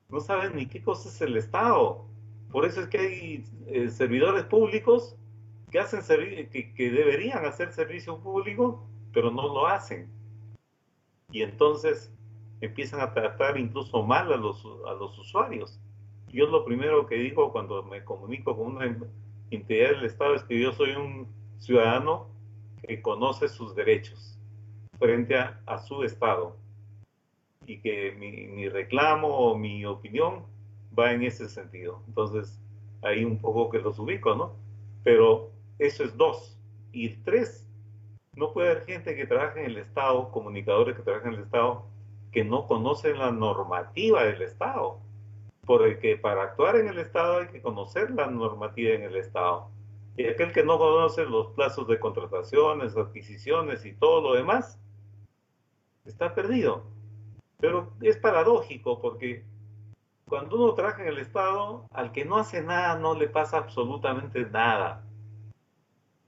No sabes ni qué cosa es el Estado. Por eso es que hay servidores públicos que hacen que deberían hacer servicio público, pero no lo hacen. Y entonces empiezan a tratar incluso mal a los usuarios. Yo lo primero que digo cuando me comunico con una entidad del Estado es que yo soy un ciudadano que conoce sus derechos frente a su Estado, y que mi reclamo o mi opinión va en ese sentido. Entonces, ahí un poco que los ubico, ¿no? Pero eso es dos. Y tres, no puede haber gente que trabaje en el Estado, comunicadores que trabajan en el Estado, que no conocen la normativa del Estado. Porque para actuar en el Estado hay que conocer la normativa en el Estado. Y aquel que no conoce los plazos de contrataciones, adquisiciones y todo lo demás, está perdido. Pero es paradójico porque cuando uno trabaja en el Estado, al que no hace nada no le pasa absolutamente nada.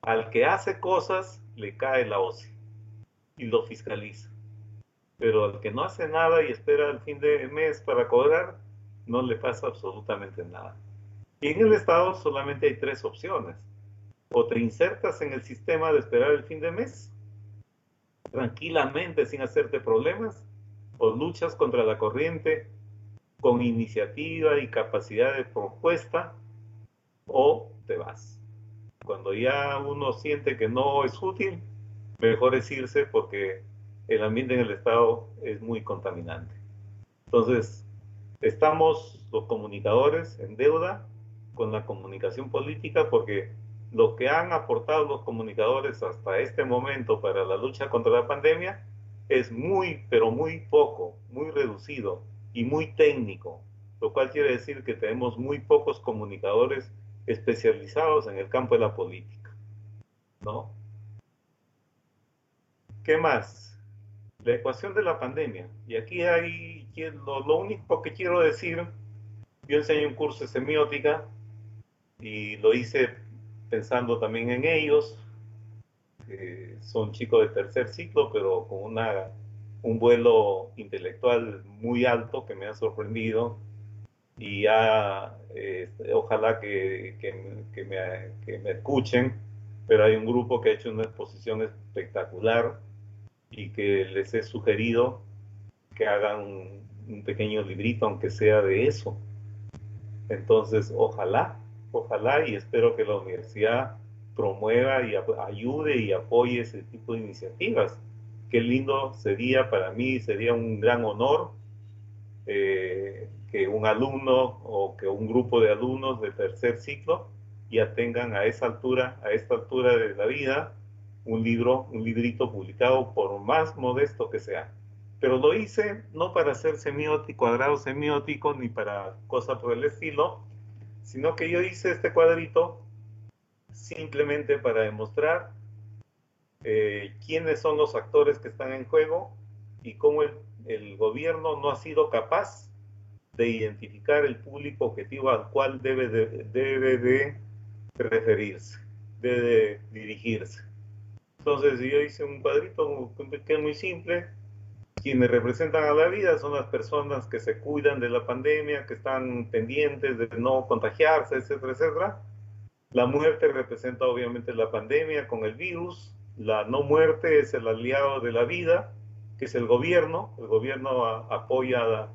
Al que hace cosas le cae la OCE y lo fiscaliza. Pero al que no hace nada y espera el fin de mes para cobrar, no le pasa absolutamente nada. Y en el Estado solamente hay tres opciones. O te insertas en el sistema de esperar el fin de mes, tranquilamente sin hacerte problemas, o luchas contra la corriente con iniciativa y capacidad de propuesta, o te vas. Cuando ya uno siente que no es útil, mejor es irse porque el ambiente en el Estado es muy contaminante. Entonces, estamos los comunicadores en deuda con la comunicación política porque lo que han aportado los comunicadores hasta este momento para la lucha contra la pandemia es muy, pero muy poco, muy reducido y muy técnico, lo cual quiere decir que tenemos muy pocos comunicadores especializados en el campo de la política, ¿no? ¿Qué más? La ecuación de la pandemia. Y aquí hay, lo único que quiero decir, yo enseño un curso de semiótica y lo hice pensando también en ellos, que son chicos de tercer ciclo, pero con un vuelo intelectual muy alto que me ha sorprendido, y ya ojalá que me escuchen, pero hay un grupo que ha hecho una exposición espectacular y que les he sugerido que hagan un pequeño librito, aunque sea de eso. Entonces, ojalá, y espero que la universidad promueva y ayude y apoye ese tipo de iniciativas. Qué lindo sería para mí, sería un gran honor que que un alumno o que un grupo de alumnos de tercer ciclo ya tengan a esta altura de la vida, un librito publicado, por más modesto que sea. Pero lo hice no para hacer cuadrado semiótico, ni para cosas por el estilo, sino que yo hice este cuadrito simplemente para demostrar quiénes son los actores que están en juego y cómo el gobierno no ha sido capaz de identificar el público objetivo al cual debe de referirse, debe de dirigirse. Entonces yo hice un cuadrito que es muy simple. Quienes representan a la vida son las personas que se cuidan de la pandemia, que están pendientes de no contagiarse, etcétera, etcétera. La muerte representa obviamente la pandemia con el virus. La no muerte es el aliado de la vida, que es el gobierno. El gobierno apoya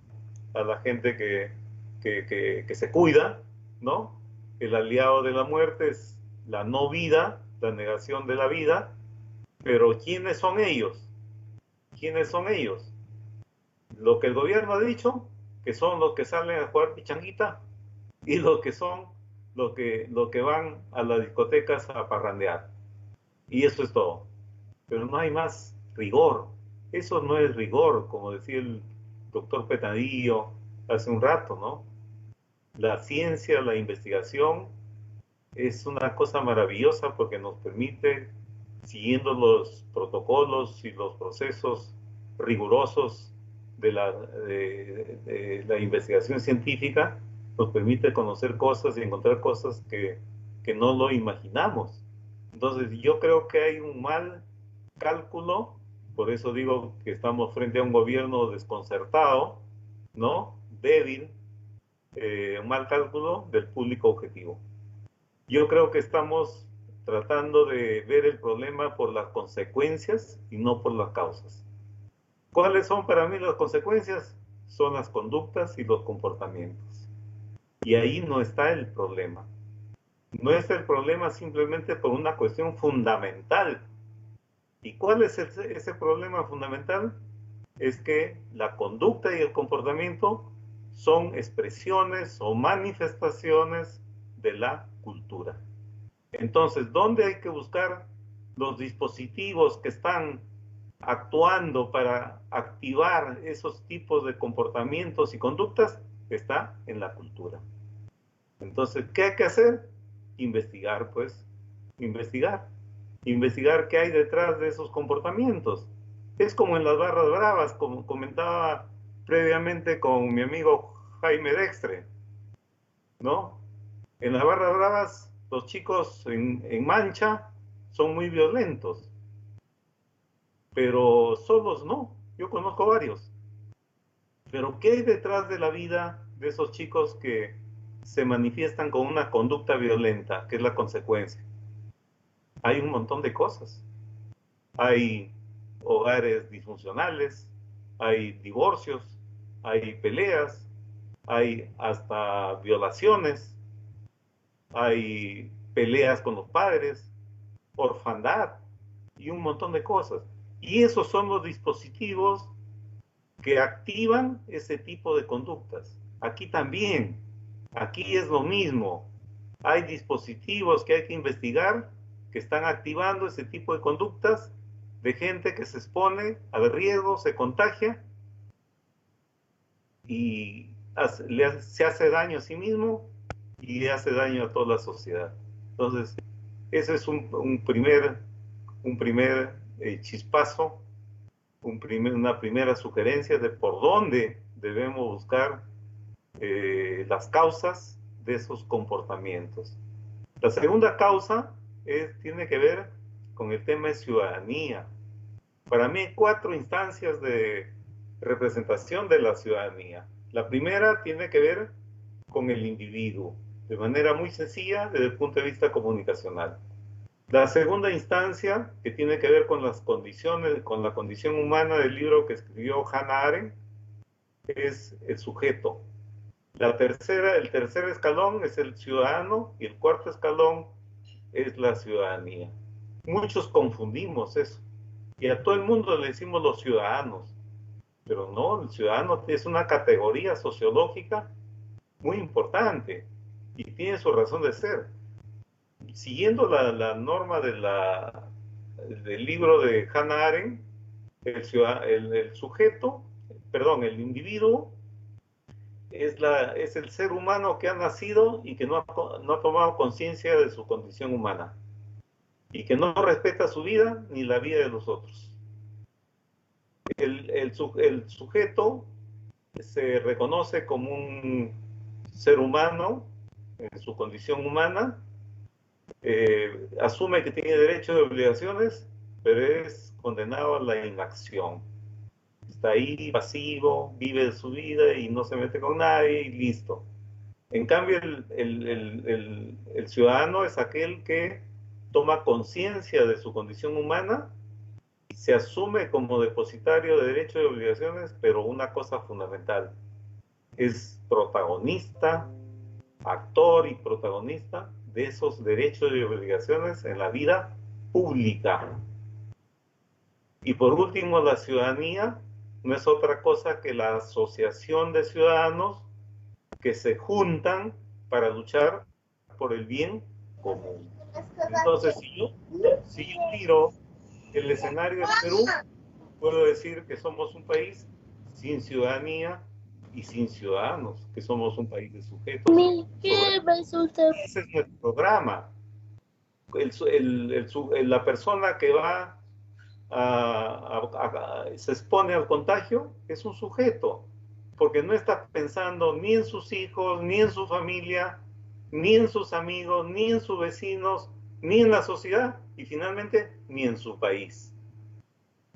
a la gente que se cuida, ¿no? El aliado de la muerte es la no vida, la negación de la vida. Pero ¿quiénes son ellos? ¿Quiénes son ellos? Lo que el gobierno ha dicho, que son los que salen a jugar pichanguita, y los que van a las discotecas a parrandear. Y eso es todo. Pero no hay más rigor. Eso no es rigor, como decía el doctor Petadillo hace un rato, ¿no? La ciencia, la investigación es una cosa maravillosa porque nos permite, siguiendo los protocolos y los procesos rigurosos de la investigación científica, nos permite conocer cosas y encontrar cosas que no lo imaginamos. Entonces yo creo que hay un mal cálculo, por eso digo que estamos frente a un gobierno desconcertado, ¿no? Débil, un mal cálculo del público objetivo. Yo creo que estamos tratando de ver el problema por las consecuencias y no por las causas. ¿Cuáles son para mí las consecuencias? Son las conductas y los comportamientos. Y ahí no está el problema. No es el problema simplemente por una cuestión fundamental. ¿Y cuál es ese problema fundamental? Es que la conducta y el comportamiento son expresiones o manifestaciones de la cultura. Entonces, ¿dónde hay que buscar los dispositivos que están actuando para activar esos tipos de comportamientos y conductas? Está en la cultura. Entonces, ¿qué hay que hacer? Investigar, pues, investigar qué hay detrás de esos comportamientos. Es como en las barras bravas, como comentaba previamente con mi amigo Jaime Dextre, ¿no? En las barras bravas, los chicos en mancha son muy violentos, pero solos no. Yo conozco varios. Pero ¿qué hay detrás de la vida de esos chicos que se manifiestan con una conducta violenta, que es la consecuencia? Hay un montón de cosas. Hay hogares disfuncionales, hay divorcios, hay peleas, hay hasta violaciones, hay peleas con los padres, orfandad y un montón de cosas. Y esos son los dispositivos que activan ese tipo de conductas. Aquí también, aquí es lo mismo. Hay dispositivos que hay que investigar que están activando ese tipo de conductas de gente que se expone al riesgo, se contagia y se hace daño a sí mismo y hace daño a toda la sociedad. Entonces, ese es un primer chispazo, una primera sugerencia de por dónde debemos buscar las causas de esos comportamientos. La segunda causa tiene que ver con el tema de ciudadanía. Para mí hay 4 instancias de representación de la ciudadanía. La primera tiene que ver con el individuo, de manera muy sencilla desde el punto de vista comunicacional. La segunda instancia, que tiene que ver con las condiciones, con la condición humana del libro que escribió Hannah Arendt, es el sujeto. El tercer escalón es el ciudadano y el cuarto escalón es la ciudadanía. Muchos confundimos eso y a todo el mundo le decimos los ciudadanos, Pero no, el ciudadano es una categoría sociológica muy importante y tiene su razón de ser. Siguiendo la norma del libro de Hannah Arendt, el sujeto, perdón, el individuo es el ser humano que ha nacido y que no ha tomado conciencia de su condición humana y que no respeta su vida ni la vida de los otros. El sujeto se reconoce como un ser humano en su condición humana, asume que tiene derechos y obligaciones, pero es condenado a la inacción. Está ahí pasivo, vive de su vida y no se mete con nadie y listo. En cambio, el ciudadano es aquel que toma conciencia de su condición humana y se asume como depositario de derechos y obligaciones, pero una cosa fundamental, es protagonista, actor y protagonista de esos derechos y obligaciones en la vida pública. Y por último, la ciudadanía no es otra cosa que la asociación de ciudadanos que se juntan para luchar por el bien común. Entonces, si yo miro el escenario del Perú, puedo decir que somos un país sin ciudadanía y sin ciudadanos, que somos un país de sujetos. Ese es nuestro programa. La persona que va se expone al contagio es un sujeto, porque no está pensando ni en sus hijos, ni en su familia, ni en sus amigos, ni en sus vecinos, ni en la sociedad y finalmente ni en su país.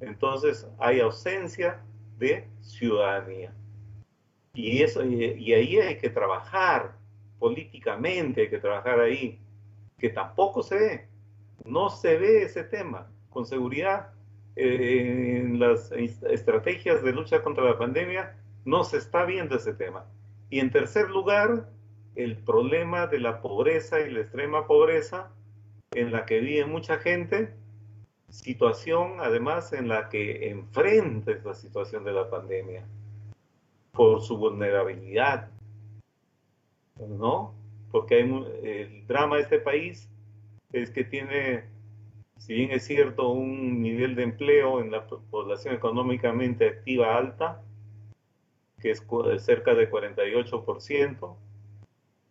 Entonces hay ausencia de ciudadanía. Y ahí hay que trabajar políticamente, hay que trabajar ahí, que tampoco se ve, no se ve ese tema. Con seguridad, en las estrategias de lucha contra la pandemia no se está viendo ese tema. Y en tercer lugar, el problema de la pobreza y la extrema pobreza en la que vive mucha gente, situación además en la que enfrenta esta situación de la pandemia por su vulnerabilidad, ¿no? Porque el drama de este país es que tiene, si bien es cierto, un nivel de empleo en la población económicamente activa alta, que es cerca de 48%,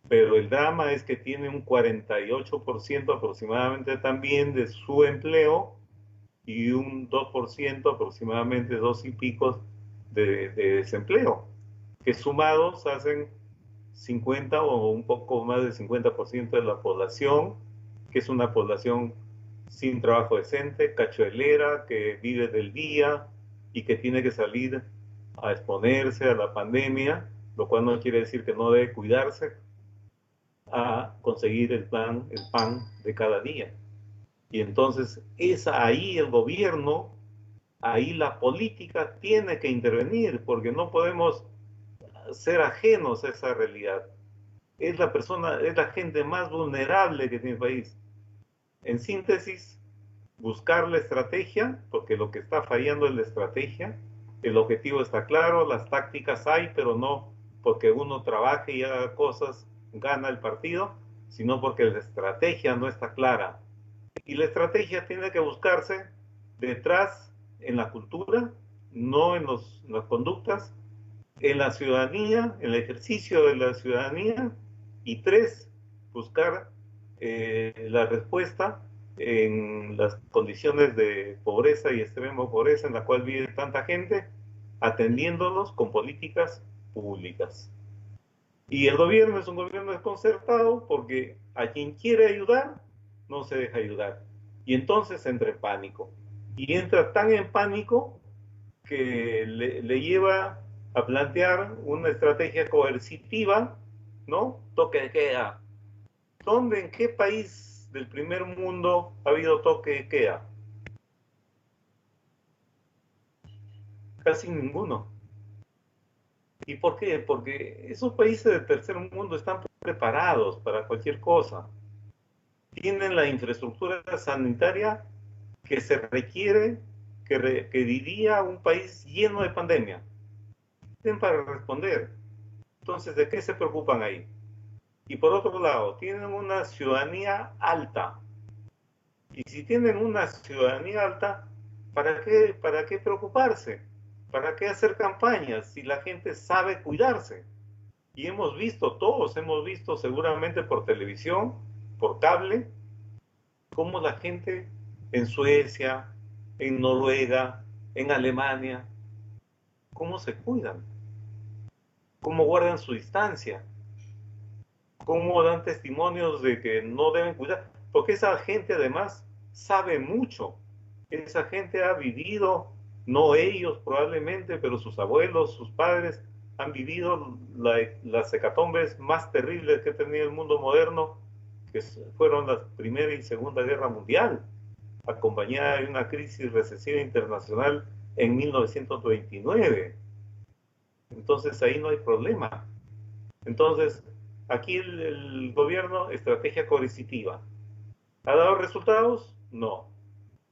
pero el drama es que tiene un 48% aproximadamente también de su empleo y un 2% aproximadamente, 2 y pico de desempleo, que sumados hacen 50 o un poco más del 50% de la población, que es una población sin trabajo decente, cachuelera, que vive del día y que tiene que salir a exponerse a la pandemia, lo cual no quiere decir que no debe cuidarse, a conseguir el pan de cada día. Y entonces es ahí el gobierno, ahí la política tiene que intervenir, porque no podemos ser ajenos a esa realidad. Es la gente más vulnerable que tiene el país. En síntesis, buscar la estrategia, porque lo que está fallando es la estrategia. El objetivo está claro, las tácticas hay, pero no porque uno trabaje y haga cosas, gana el partido, sino porque la estrategia no está clara. Y la estrategia tiene que buscarse detrás, en la cultura, no en las conductas, en la ciudadanía, en el ejercicio de la ciudadanía, y 3, buscar la respuesta en las condiciones de pobreza y extrema pobreza en la cual vive tanta gente, atendiéndolos con políticas públicas. Y el gobierno es un gobierno desconcertado porque a quien quiere ayudar no se deja ayudar. Y entonces entra en pánico. Y entra tan en pánico que le lleva a plantear una estrategia coercitiva, ¿no? Toque de queda. ¿Dónde, en qué país del primer mundo ha habido toque de queda? Casi ninguno. ¿Y por qué? Porque esos países del tercer mundo están preparados para cualquier cosa. Tienen la infraestructura sanitaria que se requiere que diría un país lleno de pandemia? Tienen para responder. Entonces, ¿de qué se preocupan ahí? Y por otro lado, tienen una ciudadanía alta. Y si tienen una ciudadanía alta, ¿para qué preocuparse? ¿Para qué hacer campañas si la gente sabe cuidarse? Y hemos visto, todos hemos visto seguramente por televisión, por cable, cómo la gente en Suecia, en Noruega, en Alemania, cómo se cuidan, cómo guardan su distancia, cómo dan testimonios de que no deben cuidar, porque esa gente además sabe mucho. Esa gente ha vivido, no ellos probablemente, pero sus abuelos, sus padres, han vivido las hecatombes más terribles que ha tenido el mundo moderno, que fueron la Primera y Segunda Guerra Mundial, acompañada de una crisis recesiva internacional en 1929. Entonces ahí no hay problema. Entonces, aquí el gobierno, estrategia coercitiva. ¿Ha dado resultados? No.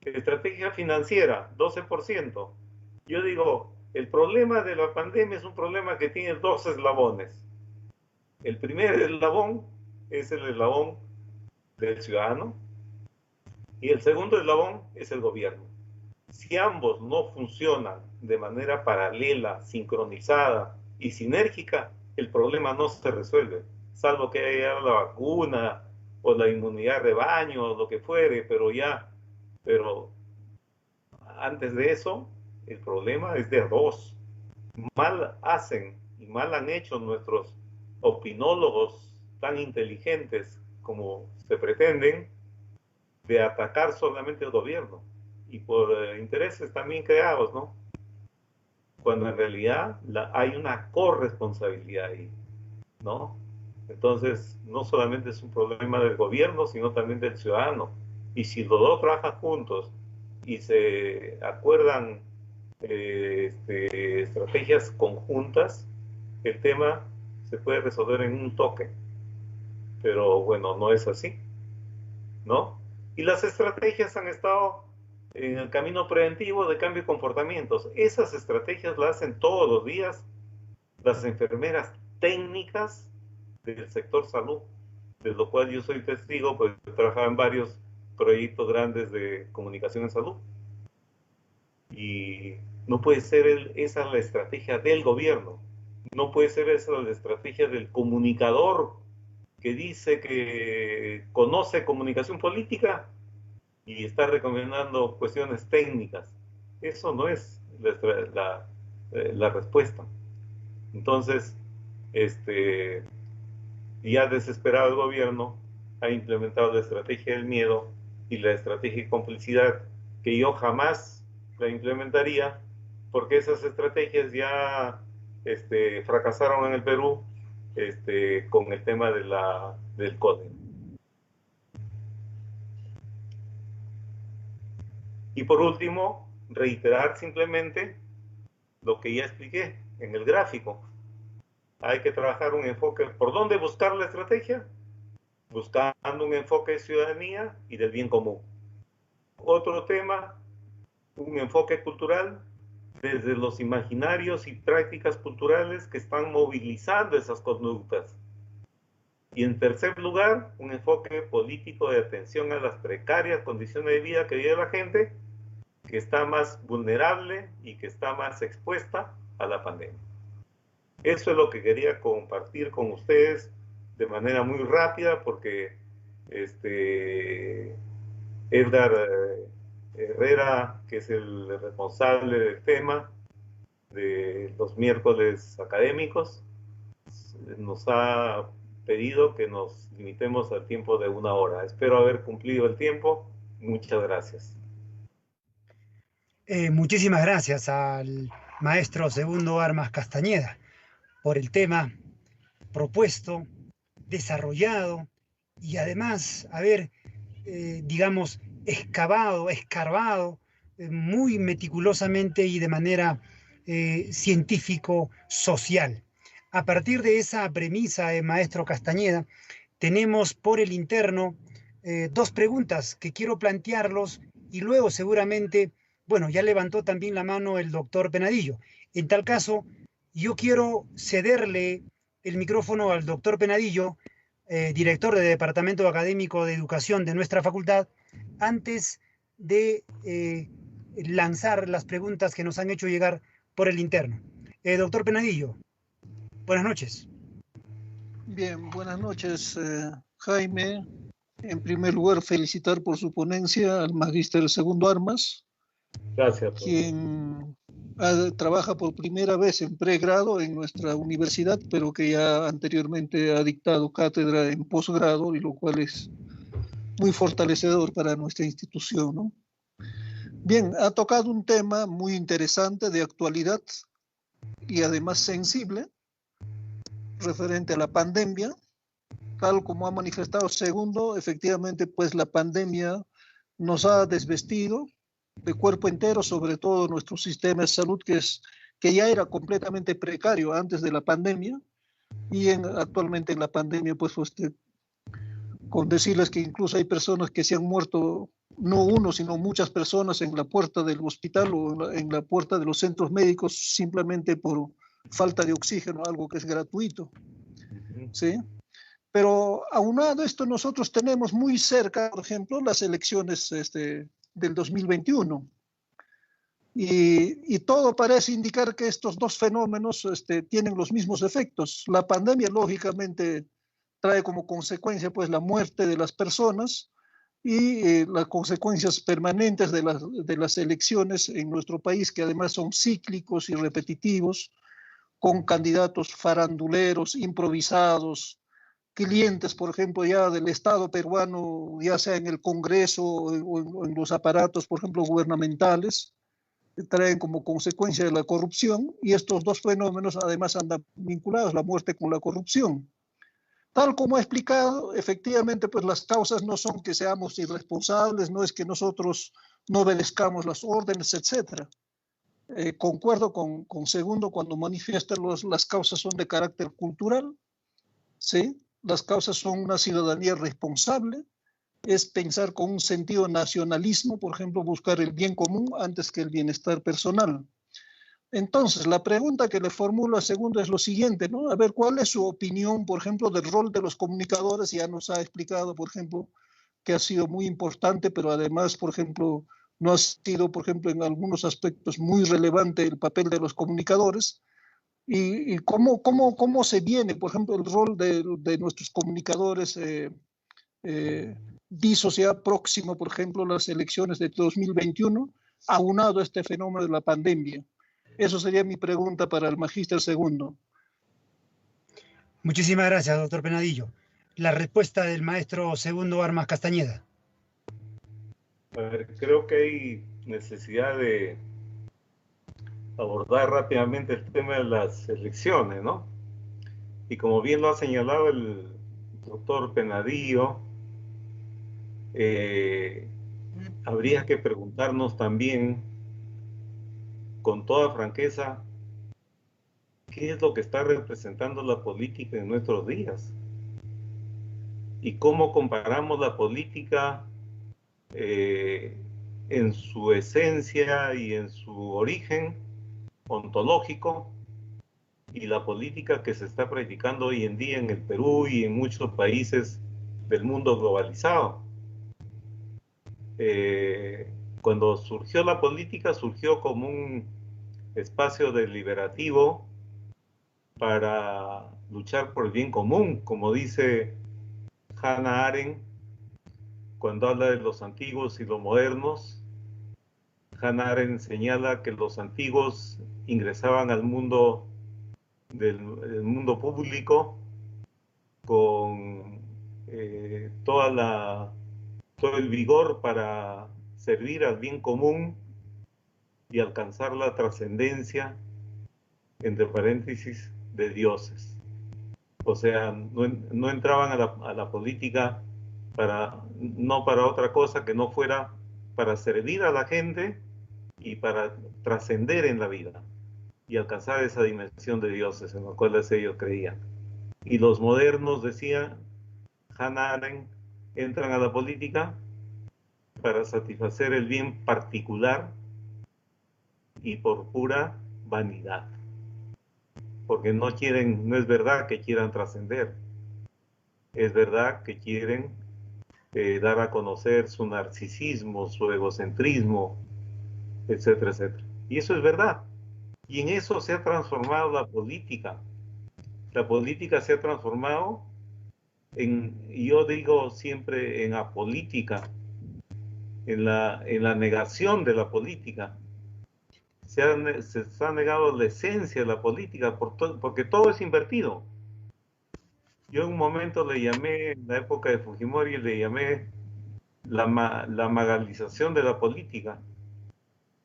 Estrategia financiera, 12%. Yo digo, el problema de la pandemia es un problema que tiene dos eslabones. El primer eslabón es el eslabón del ciudadano y el segundo eslabón es el gobierno. Si ambos no funcionan de manera paralela, sincronizada y sinérgica, el problema no se resuelve, salvo que haya la vacuna o la inmunidad de rebaño o lo que fuere, pero antes de eso, el problema es de a dos. Mal hacen y mal han hecho nuestros opinólogos tan inteligentes como se pretenden de atacar solamente al gobierno y por intereses también creados, ¿no? Cuando en realidad hay una corresponsabilidad ahí, ¿no? Entonces, no solamente es un problema del gobierno, sino también del ciudadano. Y si los dos trabajan juntos y se acuerdan estrategias conjuntas, el tema se puede resolver en un toque. Pero bueno, no es así, ¿no? Y las estrategias han estado en el camino preventivo de cambio de comportamientos. Esas estrategias las hacen todos los días las enfermeras técnicas del sector salud, de lo cual yo soy testigo, pues he trabajado en varios proyectos grandes de comunicación en salud. Y no puede ser esa la estrategia del gobierno, no puede ser esa la estrategia del comunicador que dice que conoce comunicación política y está recomendando cuestiones técnicas. Eso no es la respuesta. Entonces, ya desesperado el gobierno ha implementado la estrategia del miedo y la estrategia de complicidad, que yo jamás la implementaría, porque esas estrategias ya fracasaron en el Perú con el tema del CODE. Y por último, reiterar simplemente lo que ya expliqué en el gráfico. Hay que trabajar un enfoque. ¿Por dónde buscar la estrategia? Buscando un enfoque de ciudadanía y del bien común. Otro tema, un enfoque cultural desde los imaginarios y prácticas culturales que están movilizando esas conductas. Y en tercer lugar, un enfoque político de atención a las precarias condiciones de vida que vive la gente, que está más vulnerable y que está más expuesta a la pandemia. Eso es lo que quería compartir con ustedes de manera muy rápida, porque Edgar Herrera, que es el responsable del tema de los miércoles académicos, nos ha pedido que nos limitemos al tiempo de 1 hora. Espero haber cumplido el tiempo. Muchas gracias. Muchísimas gracias al maestro Segundo Armas Castañeda por el tema propuesto, desarrollado y además haber, digamos, escarbado muy meticulosamente y de manera científico-social. A partir de esa premisa, maestro Castañeda, tenemos por el interno 2 preguntas que quiero plantearlos y luego seguramente Bueno, ya levantó también la mano el doctor Penadillo. En tal caso, yo quiero cederle el micrófono al doctor Penadillo, director del Departamento Académico de Educación de nuestra facultad, antes de lanzar las preguntas que nos han hecho llegar por el interno. Doctor Penadillo, buenas noches. Bien, buenas noches, Jaime. En primer lugar, felicitar por su ponencia al magíster Segundo Armas, Gracias. quien trabaja por primera vez en pregrado en nuestra universidad, pero que ya anteriormente ha dictado cátedra en posgrado, y lo cual es muy fortalecedor para nuestra institución, ¿no? Bien, ha tocado un tema muy interesante de actualidad y además sensible, referente a la pandemia. Tal como ha manifestado Segundo, efectivamente, pues la pandemia nos ha desvestido de cuerpo entero, sobre todo nuestro sistema de salud, que ya era completamente precario antes de la pandemia, y actualmente en la pandemia, pues con decirles que incluso hay personas que se han muerto, no uno, sino muchas personas en la puerta del hospital o en la puerta de los centros médicos, simplemente por falta de oxígeno, algo que es gratuito, ¿sí? Pero aunado a esto, nosotros tenemos muy cerca, por ejemplo, las elecciones del 2021. Y todo parece indicar que estos dos fenómenos tienen los mismos efectos. La pandemia, lógicamente, trae como consecuencia pues, la muerte de las personas y las consecuencias permanentes de las elecciones en nuestro país, que además son cíclicos y repetitivos, con candidatos faranduleros, improvisados, clientes, por ejemplo, ya del Estado peruano, ya sea en el Congreso o en los aparatos, por ejemplo, gubernamentales, traen como consecuencia de la corrupción, y estos dos fenómenos además andan vinculados, la muerte con la corrupción. Tal como he explicado, efectivamente, pues las causas no son que seamos irresponsables, no es que nosotros no obedezcamos las órdenes, etc. Concuerdo con Segundo cuando manifiesta las causas son de carácter cultural, ¿sí? Las causas son una ciudadanía responsable, es pensar con un sentido nacionalismo, por ejemplo, buscar el bien común antes que el bienestar personal. Entonces, la pregunta que le formulo a Segundo es lo siguiente, ¿no? A ver, ¿cuál es su opinión, por ejemplo, del rol de los comunicadores? Ya nos ha explicado, por ejemplo, que ha sido muy importante, pero además, por ejemplo, no ha sido, por ejemplo, en algunos aspectos muy relevante el papel de los comunicadores. Y cómo se viene, por ejemplo, el rol de nuestros comunicadores visos ya próximo, por ejemplo, las elecciones de 2021, aunado a este fenómeno de la pandemia. Eso sería mi pregunta para el magíster Segundo. Muchísimas gracias, doctor Penadillo. La respuesta del maestro Segundo Armas Castañeda. A ver, creo que hay necesidad de abordar rápidamente el tema de las elecciones, ¿no? Y como bien lo ha señalado el doctor Penadillo, habría que preguntarnos también, con toda franqueza, ¿qué es lo que está representando la política en nuestros días? Y cómo comparamos la política en su esencia y en su origen ontológico, y la política que se está practicando hoy en día en el Perú y en muchos países del mundo globalizado. Cuando surgió la política, surgió como un espacio deliberativo para luchar por el bien común, como dice Hannah Arendt cuando habla de los antiguos y los modernos. Hannah Arendt señala que los antiguos ingresaban al mundo del mundo público con todo el vigor para servir al bien común y alcanzar la trascendencia, entre paréntesis, de dioses. O sea, no entraban a la política no para otra cosa que no fuera para servir a la gente y para trascender en la vida y alcanzar esa dimensión de dioses en la cual ellos creían. Y los modernos, decía Hannah Arendt, entran a la política para satisfacer el bien particular y por pura vanidad. Porque no quieren, no es verdad que quieran trascender, es verdad que quieren dar a conocer su narcisismo, su egocentrismo, etcétera, etcétera. Y eso es verdad. Y en eso se ha transformado la política. La política se ha transformado en, yo digo siempre, en apolítica, en la negación de la política. Se ha negado la esencia de la política porque todo es invertido. Yo en un momento le llamé, en la época de Fujimori, le llamé la magalización de la política,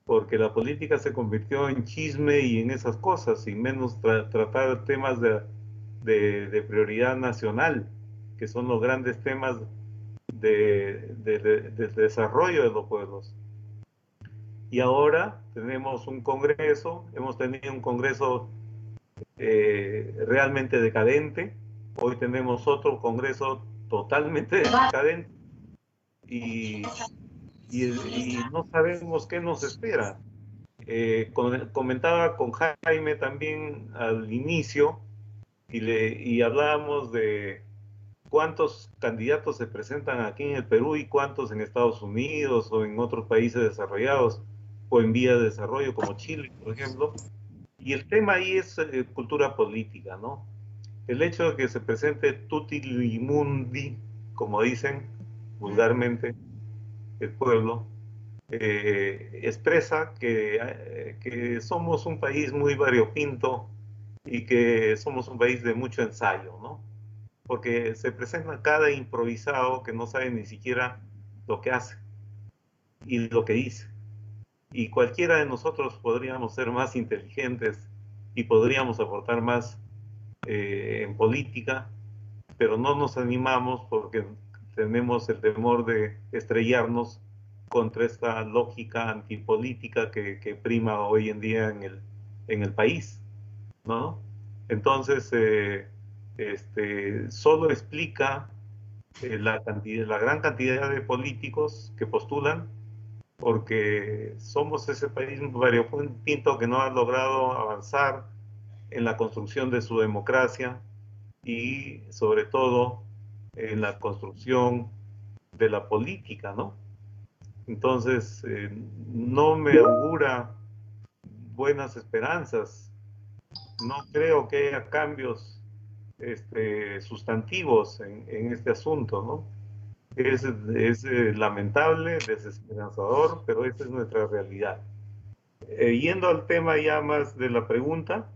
porque la política se convirtió en chisme y en esas cosas, y menos tratar temas de prioridad nacional, que son los grandes temas de desarrollo de los pueblos. Y ahora tenemos un Congreso, hemos tenido un Congreso realmente decadente, hoy tenemos otro Congreso totalmente decadente y no sabemos qué nos espera. Comentaba con Jaime también al inicio y hablábamos de cuántos candidatos se presentan aquí en el Perú y cuántos en Estados Unidos o en otros países desarrollados o en vía de desarrollo como Chile, por ejemplo. Y el tema ahí es cultura política, ¿no? El hecho de que se presente tutti mundi, como dicen vulgarmente el pueblo, expresa que somos un país muy variopinto y que somos un país de mucho ensayo, ¿no? Porque se presenta cada improvisado que no sabe ni siquiera lo que hace y lo que dice. Y cualquiera de nosotros podríamos ser más inteligentes y podríamos aportar más en política, pero no nos animamos porque tenemos el temor de estrellarnos contra esta lógica antipolítica que prima hoy en día en el país, ¿no? Entonces, solo explica la gran cantidad de políticos que postulan porque somos ese país variopinto que no ha logrado avanzar en la construcción de su democracia y sobre todo en la construcción de la política, ¿no? Entonces, no me augura buenas esperanzas. No creo que haya cambios sustantivos en este asunto, ¿no? Es lamentable, desesperanzador, pero esa es nuestra realidad. Yendo al tema ya más de la pregunta,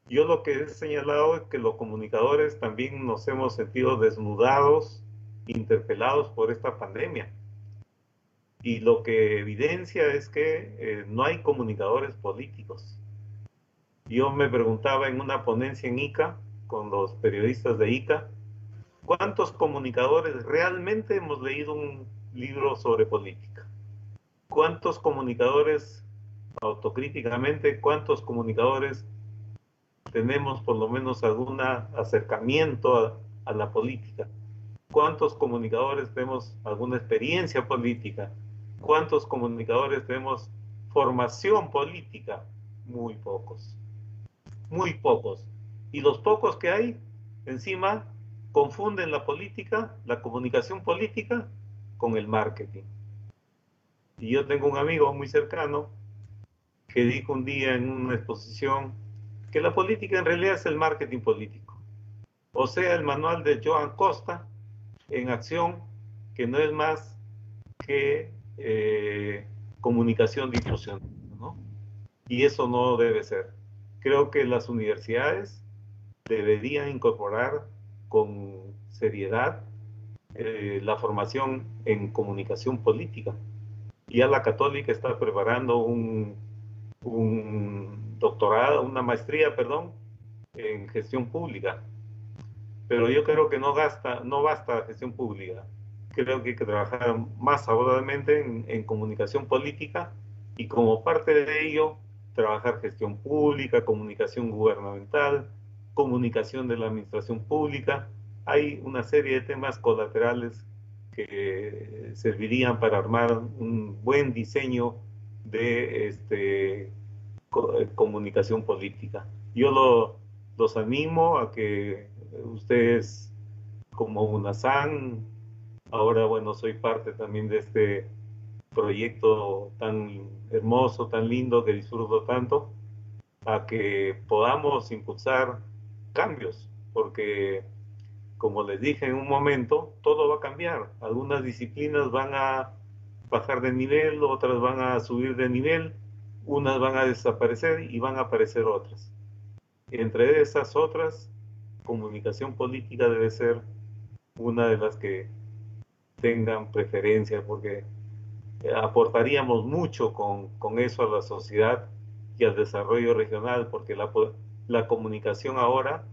yo lo que he señalado es que los comunicadores también nos hemos sentido desnudados, interpelados por esta pandemia. Y lo que evidencia es que no hay comunicadores políticos. Yo me preguntaba en una ponencia en ICA, con los periodistas de ICA, ¿cuántos comunicadores realmente hemos leído un libro sobre política? ¿Cuántos comunicadores, autocríticamente, cuántos comunicadores tenemos por lo menos algún acercamiento a la política? ¿Cuántos comunicadores tenemos alguna experiencia política? ¿Cuántos comunicadores tenemos formación política? Muy pocos. Muy pocos. Y los pocos que hay, encima, confunden la política, la comunicación política, con el marketing. Y yo tengo un amigo muy cercano que dijo un día en una exposición que la política en realidad es el marketing político. O sea, el manual de Joan Costa en acción, que no es más que comunicación difusión, ¿no? Y eso no debe ser. Creo que las universidades deberían incorporar con seriedad la formación en comunicación política. Ya la Católica está preparando un doctorado, una maestría, perdón, en gestión pública. Pero yo creo que no basta gestión pública. Creo que hay que trabajar más abordadamente en comunicación política y como parte de ello, trabajar gestión pública, comunicación gubernamental, comunicación de la administración pública. Hay una serie de temas colaterales que servirían para armar un buen diseño de comunicación política. Yo los animo a que ustedes, como UNASAN, ahora, bueno, soy parte también de este proyecto tan hermoso, tan lindo, que disfruto tanto, a que podamos impulsar cambios, porque, como les dije en un momento, todo va a cambiar. Algunas disciplinas van a bajar de nivel, otras van a subir de nivel, unas van a desaparecer y van a aparecer otras. Entre esas otras, comunicación política debe ser una de las que tengan preferencia, porque aportaríamos mucho con eso a la sociedad y al desarrollo regional, porque la comunicación ahora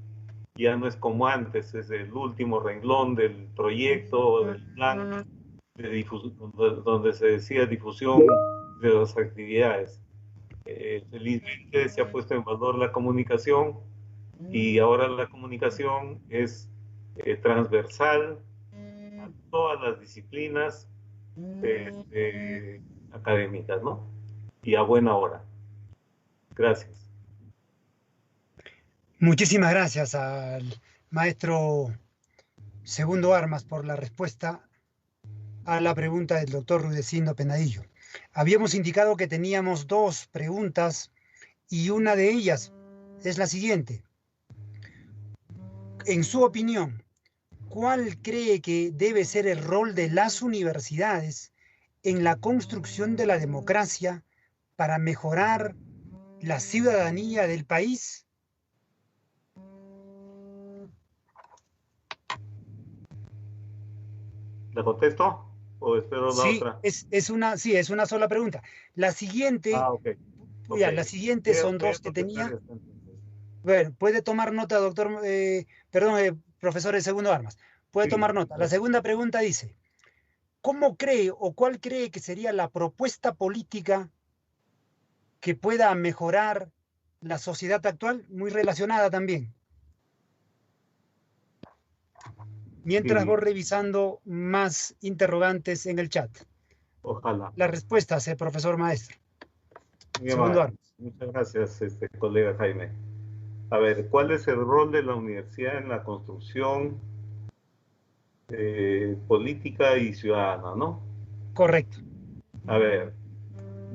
ya no es como antes, es el último renglón del proyecto, del plan, donde se decía difusión de las actividades. Felizmente se ha puesto en valor la comunicación y ahora la comunicación es transversal a todas las disciplinas académicas, ¿no? Y a buena hora. Gracias. Muchísimas gracias al maestro Segundo Armas por la respuesta a la pregunta del doctor Rudecindo Penadillo. Habíamos indicado que teníamos dos preguntas y una de ellas es la siguiente. En su opinión, ¿cuál cree que debe ser el rol de las universidades en la construcción de la democracia para mejorar la ciudadanía del país? ¿La contesto o espero la otra? Es una sola pregunta. La siguiente, Okay. La siguiente son dos que tenía. Bueno, puede tomar nota, doctor, profesor de Segundo Armas. Puede tomar nota. La segunda pregunta dice, ¿cómo cree o cuál cree que sería la propuesta política que pueda mejorar la sociedad actual? Muy relacionada también. Mientras voy revisando más interrogantes en el chat. Ojalá. Las respuestas, profesor maestro. Muchas gracias, colega Jaime. A ver, ¿cuál es el rol de la universidad en la construcción política y ciudadana, no? Correcto. A ver,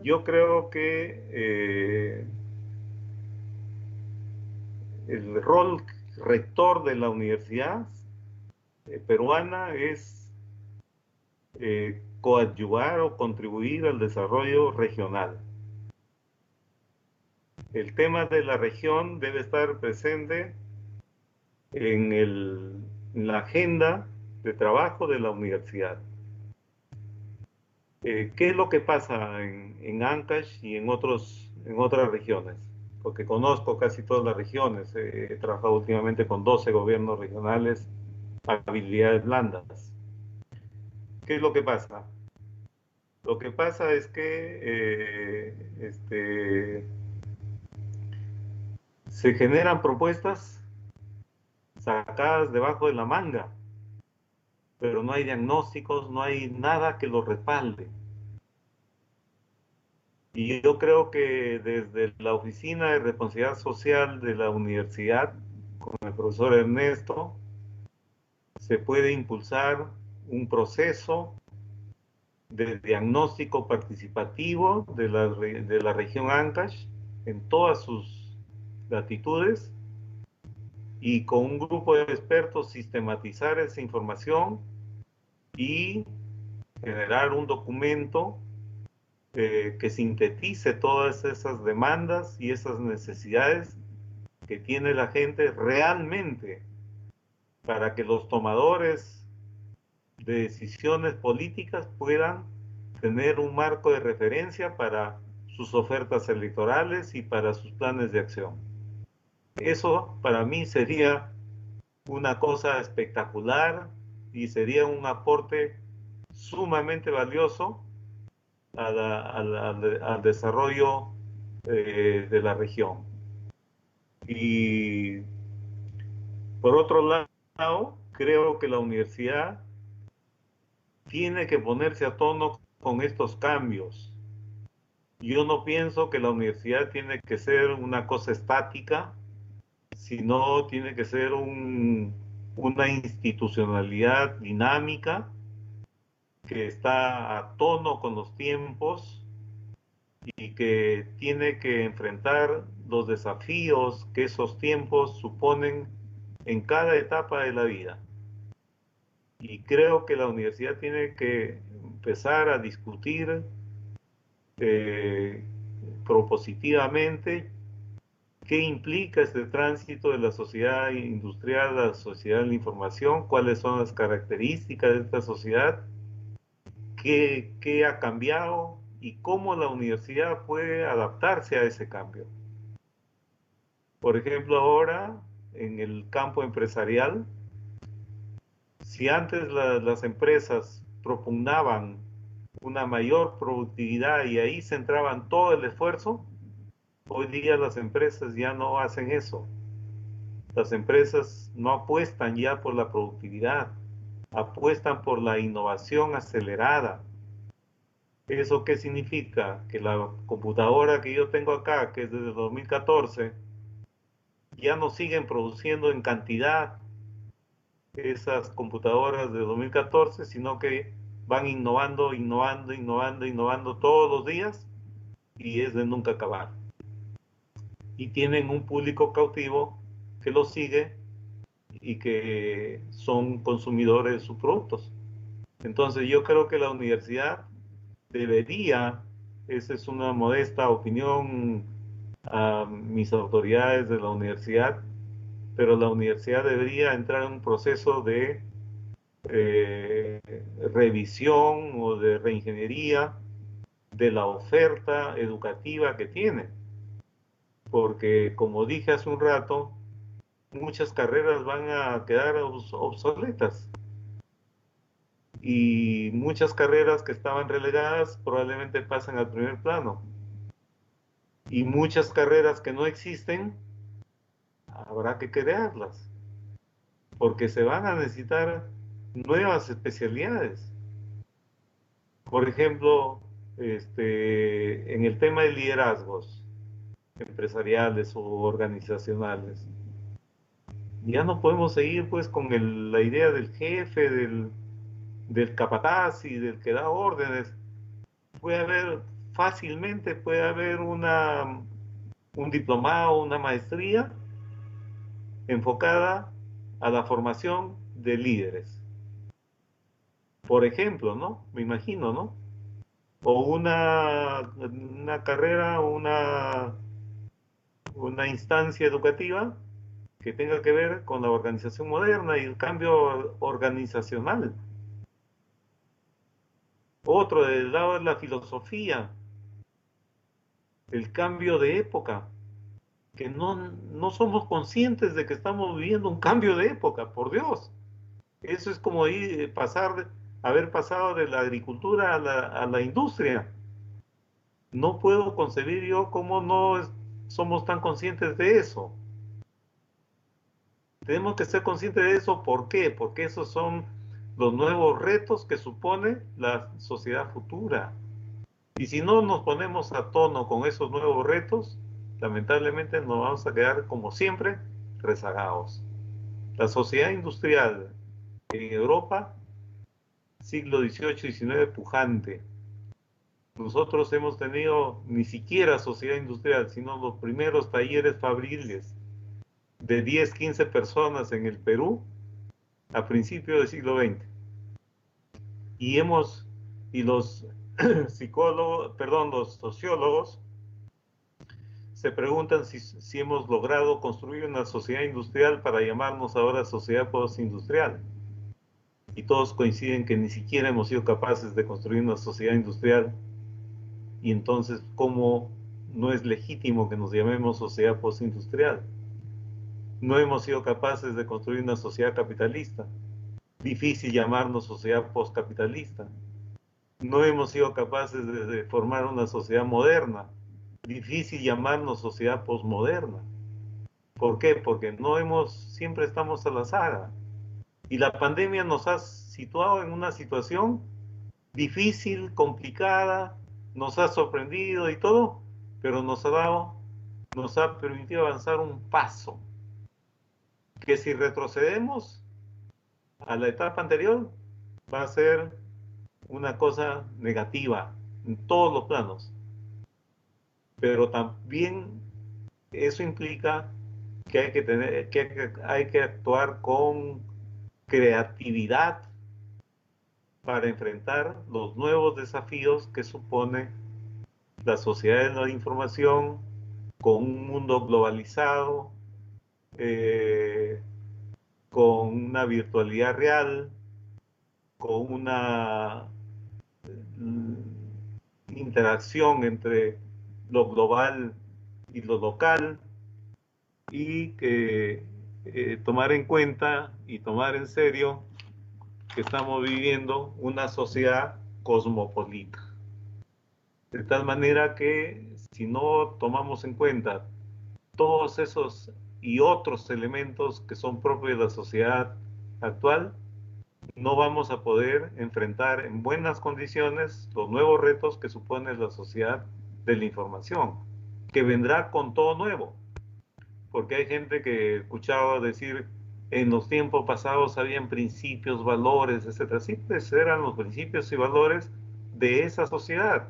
yo creo que el rol rector de la universidad peruana es coadyuvar o contribuir al desarrollo regional. El tema de la región debe estar presente en la agenda de trabajo de la universidad. ¿Qué es lo que pasa en Ancash y en otras regiones? Porque conozco casi todas las regiones. He trabajado últimamente con 12 gobiernos regionales, habilidades blandas. ¿Qué es lo que pasa? Lo que pasa es que se generan propuestas sacadas debajo de la manga, pero no hay diagnósticos, no hay nada que los respalde. Y yo creo que desde la Oficina de Responsabilidad Social de la universidad, con el profesor Ernesto, se puede impulsar un proceso de diagnóstico participativo de la región Ancash en todas sus latitudes y con un grupo de expertos sistematizar esa información y generar un documento que sintetice todas esas demandas y esas necesidades que tiene la gente realmente para que los tomadores de decisiones políticas puedan tener un marco de referencia para sus ofertas electorales y para sus planes de acción. Eso para mí sería una cosa espectacular y sería un aporte sumamente valioso al desarrollo de la región. Y por otro lado, creo que la universidad tiene que ponerse a tono con estos cambios. Yo no pienso que la universidad tiene que ser una cosa estática, sino tiene que ser una institucionalidad dinámica que está a tono con los tiempos y que tiene que enfrentar los desafíos que esos tiempos suponen en cada etapa de la vida. Y creo que la universidad tiene que empezar a discutir propositivamente qué implica este tránsito de la sociedad industrial a la sociedad de la información, cuáles son las características de esta sociedad, qué ha cambiado y cómo la universidad puede adaptarse a ese cambio. Por ejemplo, ahora en el campo empresarial, si antes las empresas propugnaban una mayor productividad y ahí centraban todo el esfuerzo, hoy día las empresas ya no hacen eso. Las empresas no apuestan ya por la productividad, apuestan por la innovación acelerada. ¿Eso qué significa? Que la computadora que yo tengo acá, que es desde 2014, ya no siguen produciendo en cantidad esas computadoras de 2014, sino que van innovando todos los días y es de nunca acabar. Y tienen un público cautivo que los sigue y que son consumidores de sus productos. Entonces yo creo que la universidad debería, esa es una modesta opinión a mis autoridades de la universidad, pero la universidad debería entrar en un proceso de revisión o de reingeniería de la oferta educativa que tiene. Porque, como dije hace un rato, muchas carreras van a quedar obsoletas. Y muchas carreras que estaban relegadas probablemente pasan al primer plano. Y muchas carreras que no existen, habrá que crearlas. Porque se van a necesitar nuevas especialidades. Por ejemplo, en el tema de liderazgos empresariales o organizacionales, ya no podemos seguir pues con la idea del jefe, del capataz y del que da órdenes. Fácilmente puede haber un diplomado, una maestría enfocada a la formación de líderes. Por ejemplo, ¿no? Me imagino, ¿no? O una carrera, una instancia educativa que tenga que ver con la organización moderna y el cambio organizacional. Otro del lado de la filosofía, el cambio de época, que no somos conscientes de que estamos viviendo un cambio de época, por Dios. Eso es como haber pasado de la agricultura a la industria. No puedo concebir yo cómo no somos tan conscientes de eso. Tenemos que ser conscientes de eso. ¿Por qué? Porque esos son los nuevos retos que supone la sociedad futura. Y si no nos ponemos a tono con esos nuevos retos, lamentablemente nos vamos a quedar, como siempre, rezagados. La sociedad industrial en Europa, siglo XVIII y XIX, pujante. Nosotros hemos tenido ni siquiera sociedad industrial, sino los primeros talleres fabriles de 10, 15 personas en el Perú a principios del siglo XX. Y los los sociólogos se preguntan si hemos logrado construir una sociedad industrial para llamarnos ahora sociedad postindustrial. Y todos coinciden que ni siquiera hemos sido capaces de construir una sociedad industrial. Y entonces, ¿cómo no es legítimo que nos llamemos sociedad postindustrial? No hemos sido capaces de construir una sociedad capitalista. Difícil llamarnos sociedad postcapitalista. No hemos sido capaces de formar una sociedad moderna. Difícil llamarnos sociedad posmoderna. ¿Por qué? Porque siempre estamos a la saga. Y la pandemia nos ha situado en una situación difícil, complicada, nos ha sorprendido y todo, pero nos ha permitido avanzar un paso, que si retrocedemos a la etapa anterior, va a ser una cosa negativa en todos los planos. Pero también eso implica que hay que actuar con creatividad para enfrentar los nuevos desafíos que supone la sociedad de la información, con un mundo globalizado, con una virtualidad real, con una interacción entre lo global y lo local, y que tomar en cuenta y tomar en serio que estamos viviendo una sociedad cosmopolita. De tal manera que si no tomamos en cuenta todos esos y otros elementos que son propios de la sociedad actual, no vamos a poder enfrentar en buenas condiciones los nuevos retos que supone la sociedad de la información, que vendrá con todo nuevo. Porque hay gente que he escuchado decir, en los tiempos pasados habían principios, valores, etc. Sí, pues eran los principios y valores de esa sociedad.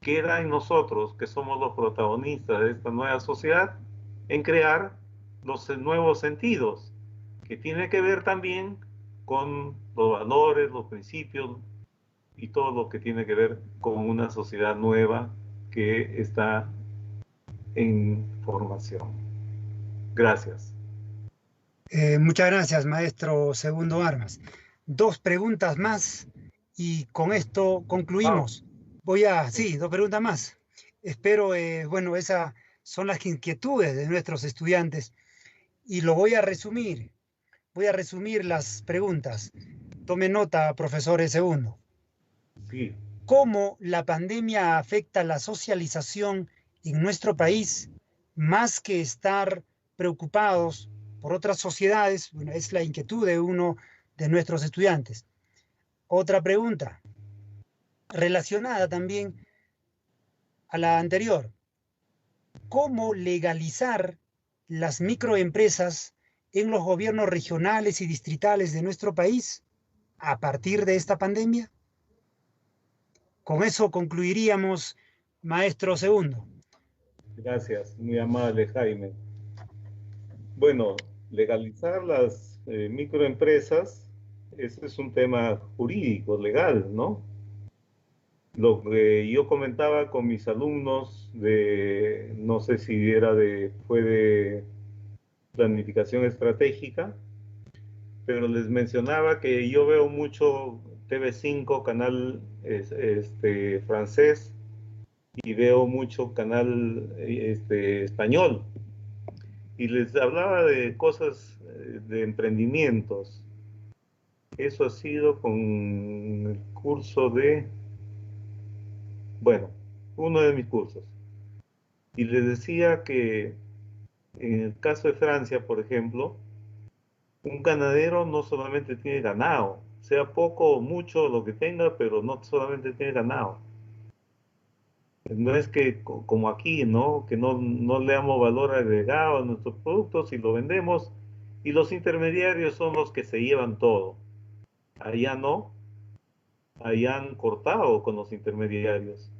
Queda en nosotros, que somos los protagonistas de esta nueva sociedad, en crear los nuevos sentidos, que tiene que ver también con los valores, los principios y todo lo que tiene que ver con una sociedad nueva que está en formación. Gracias. Muchas gracias, maestro Segundo Armas. 2 preguntas más y con esto concluimos. Sí, 2 preguntas más. Espero, bueno, esas son las inquietudes de nuestros estudiantes y lo voy a resumir. Voy a resumir las preguntas. Tome nota, profesor Segundo. Sí. ¿Cómo la pandemia afecta la socialización en nuestro país más que estar preocupados por otras sociedades? Bueno, es la inquietud de uno de nuestros estudiantes. Otra pregunta, relacionada también a la anterior. ¿Cómo legalizar las microempresas en los gobiernos regionales y distritales de nuestro país a partir de esta pandemia? Con eso concluiríamos, maestro Segundo. Gracias, muy amable, Jaime. Bueno, legalizar las microempresas, ese es un tema jurídico, legal, ¿no? Lo que yo comentaba con mis alumnos no sé si fue de planificación estratégica, pero les mencionaba que yo veo mucho TV5, canal francés, y veo mucho canal español. Y les hablaba de cosas, de emprendimientos. Eso ha sido con el curso uno de mis cursos. Y les decía que en el caso de Francia, por ejemplo, un ganadero no solamente tiene ganado, sea poco o mucho lo que tenga, pero no solamente tiene ganado. No es que como aquí, ¿no? Que no le damos valor agregado a nuestros productos y lo vendemos, y los intermediarios son los que se llevan todo. Allá no, allá han cortado con los intermediarios.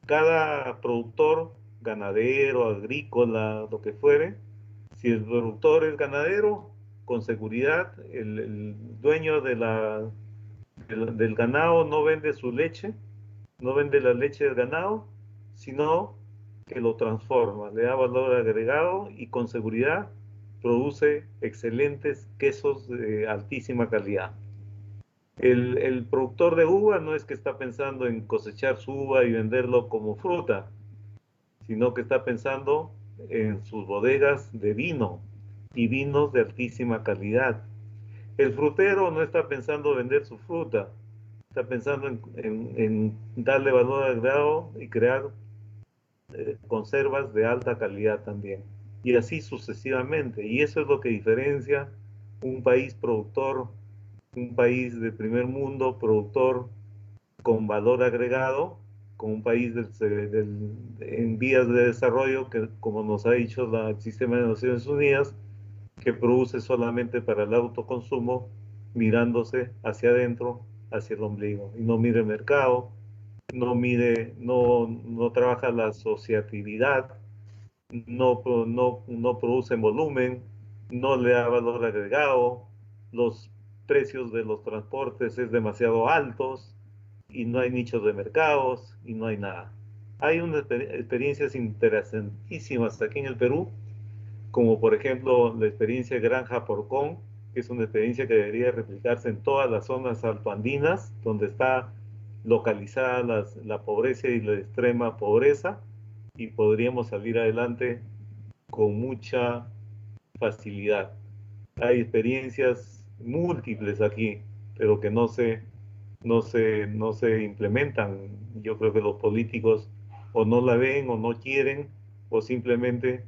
Cada productor, ganadero, agrícola, lo que fuere, si el productor es ganadero, con seguridad el dueño del ganado no vende su leche, no vende la leche del ganado, sino que lo transforma, le da valor agregado y con seguridad produce excelentes quesos de altísima calidad. El productor de uva no es que está pensando en cosechar su uva y venderlo como fruta, sino que está pensando en sus bodegas de vino y vinos de altísima calidad. El frutero no está pensando vender su fruta, está pensando en darle valor agregado y crear conservas de alta calidad también. Y así sucesivamente. Y eso es lo que diferencia un país productor, un país de primer mundo, productor con valor agregado, con un país en vías de desarrollo que, como nos ha dicho el sistema de Naciones Unidas, que produce solamente para el autoconsumo, mirándose hacia adentro, hacia el ombligo, y no mire el mercado, no trabaja la asociatividad, no produce en volumen, no le da valor agregado, los precios de los transportes es demasiado altos y no hay nichos de mercados y no hay nada. Hay unas experiencias interesantísimas aquí en el Perú, como por ejemplo la experiencia Granja Porcón, que es una experiencia que debería replicarse en todas las zonas altoandinas, donde está localizada la pobreza y la extrema pobreza, y podríamos salir adelante con mucha facilidad. Hay experiencias múltiples aquí, pero que no se implementan. Yo creo que los políticos o no la ven o no quieren o simplemente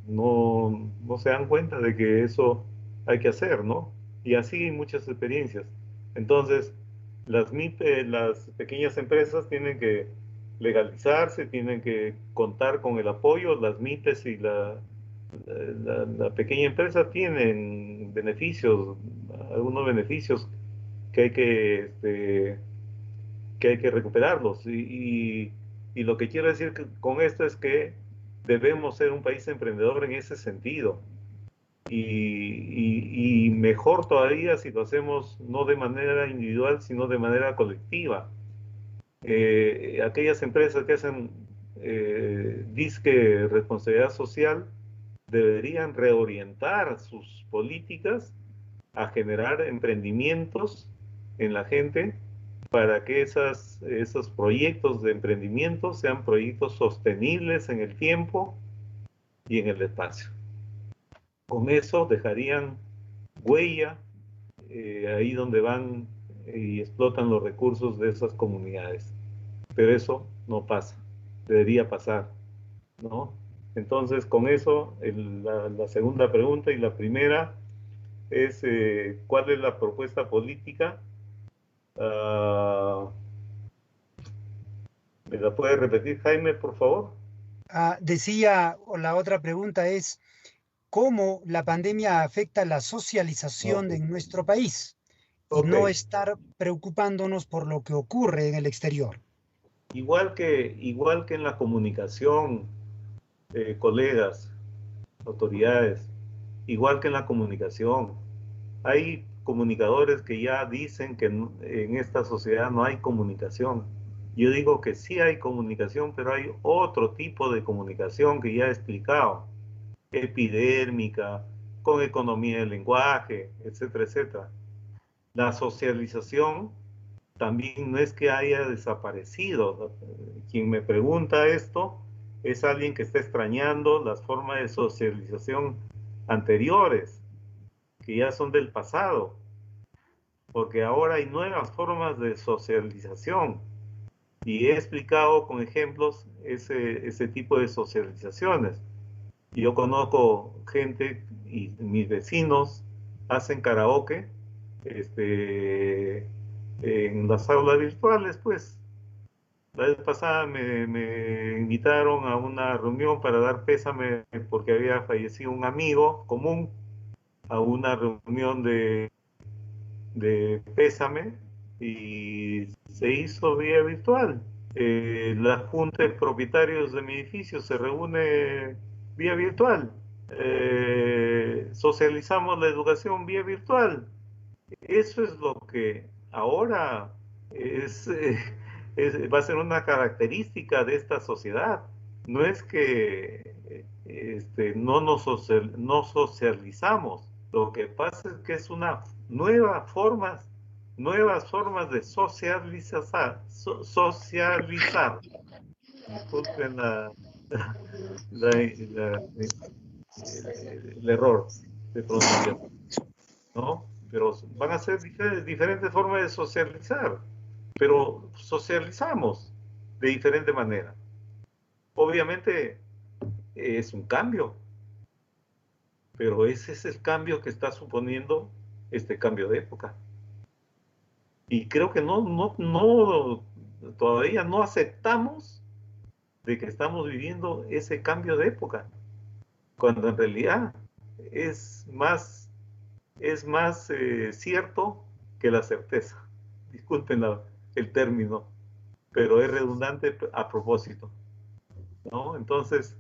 no se dan cuenta de que eso hay que hacer, ¿no? Y así hay muchas experiencias. Entonces, las MIPE, las pequeñas empresas tienen que legalizarse, tienen que contar con el apoyo. Las MIPES y la pequeña empresa tienen beneficios, algunos beneficios que hay que recuperarlos. Y lo que quiero decir con esto es que debemos ser un país emprendedor en ese sentido. Y mejor todavía si lo hacemos no de manera individual, sino de manera colectiva. Aquellas empresas que hacen disque responsabilidad social deberían reorientar sus políticas a generar emprendimientos en la gente para que esos proyectos de emprendimiento sean proyectos sostenibles en el tiempo y en el espacio. Con eso dejarían huella ahí donde van y explotan los recursos de esas comunidades. Pero eso no pasa, debería pasar, ¿no? Entonces, con eso, la segunda pregunta y la primera es, ¿cuál es la propuesta política? ¿Me la puede repetir, Jaime, por favor? Decía, o la otra pregunta es, ¿cómo la pandemia afecta la socialización Ok. en nuestro país? Y Ok. no estar preocupándonos por lo que ocurre en el exterior. Igual que en la comunicación, colegas, autoridades, igual que en la comunicación, hay comunicadores que ya dicen que en esta sociedad no hay comunicación. Yo digo que sí hay comunicación, pero hay otro tipo de comunicación que ya he explicado, epidérmica, con economía del lenguaje, etcétera, etcétera. La socialización también no es que haya desaparecido. Quien me pregunta esto es alguien que está extrañando las formas de socialización anteriores, que ya son del pasado, porque ahora hay nuevas formas de socialización. Y he explicado con ejemplos ese tipo de socializaciones. Yo conozco gente y mis vecinos hacen karaoke en las aulas virtuales, pues. La vez pasada me invitaron a una reunión para dar pésame porque había fallecido un amigo común, a una reunión de pésame y se hizo vía virtual. La junta de propietarios de mi edificio se reúne vía virtual. Socializamos la educación vía virtual. Eso es lo que ahora va a ser una característica de esta sociedad. No es que no socializamos. Lo que pasa es que es una nuevas formas de socializar. Disculpen el error de pronunciación, ¿no? Pero van a ser diferentes formas de socializar, pero socializamos de diferente manera. Obviamente es un cambio, pero ese es el cambio que está suponiendo este cambio de época. Y creo que no todavía no aceptamos de que estamos viviendo ese cambio de época, cuando en realidad es más cierto que la certeza. Disculpen el término, pero es redundante a propósito, ¿no? Entonces,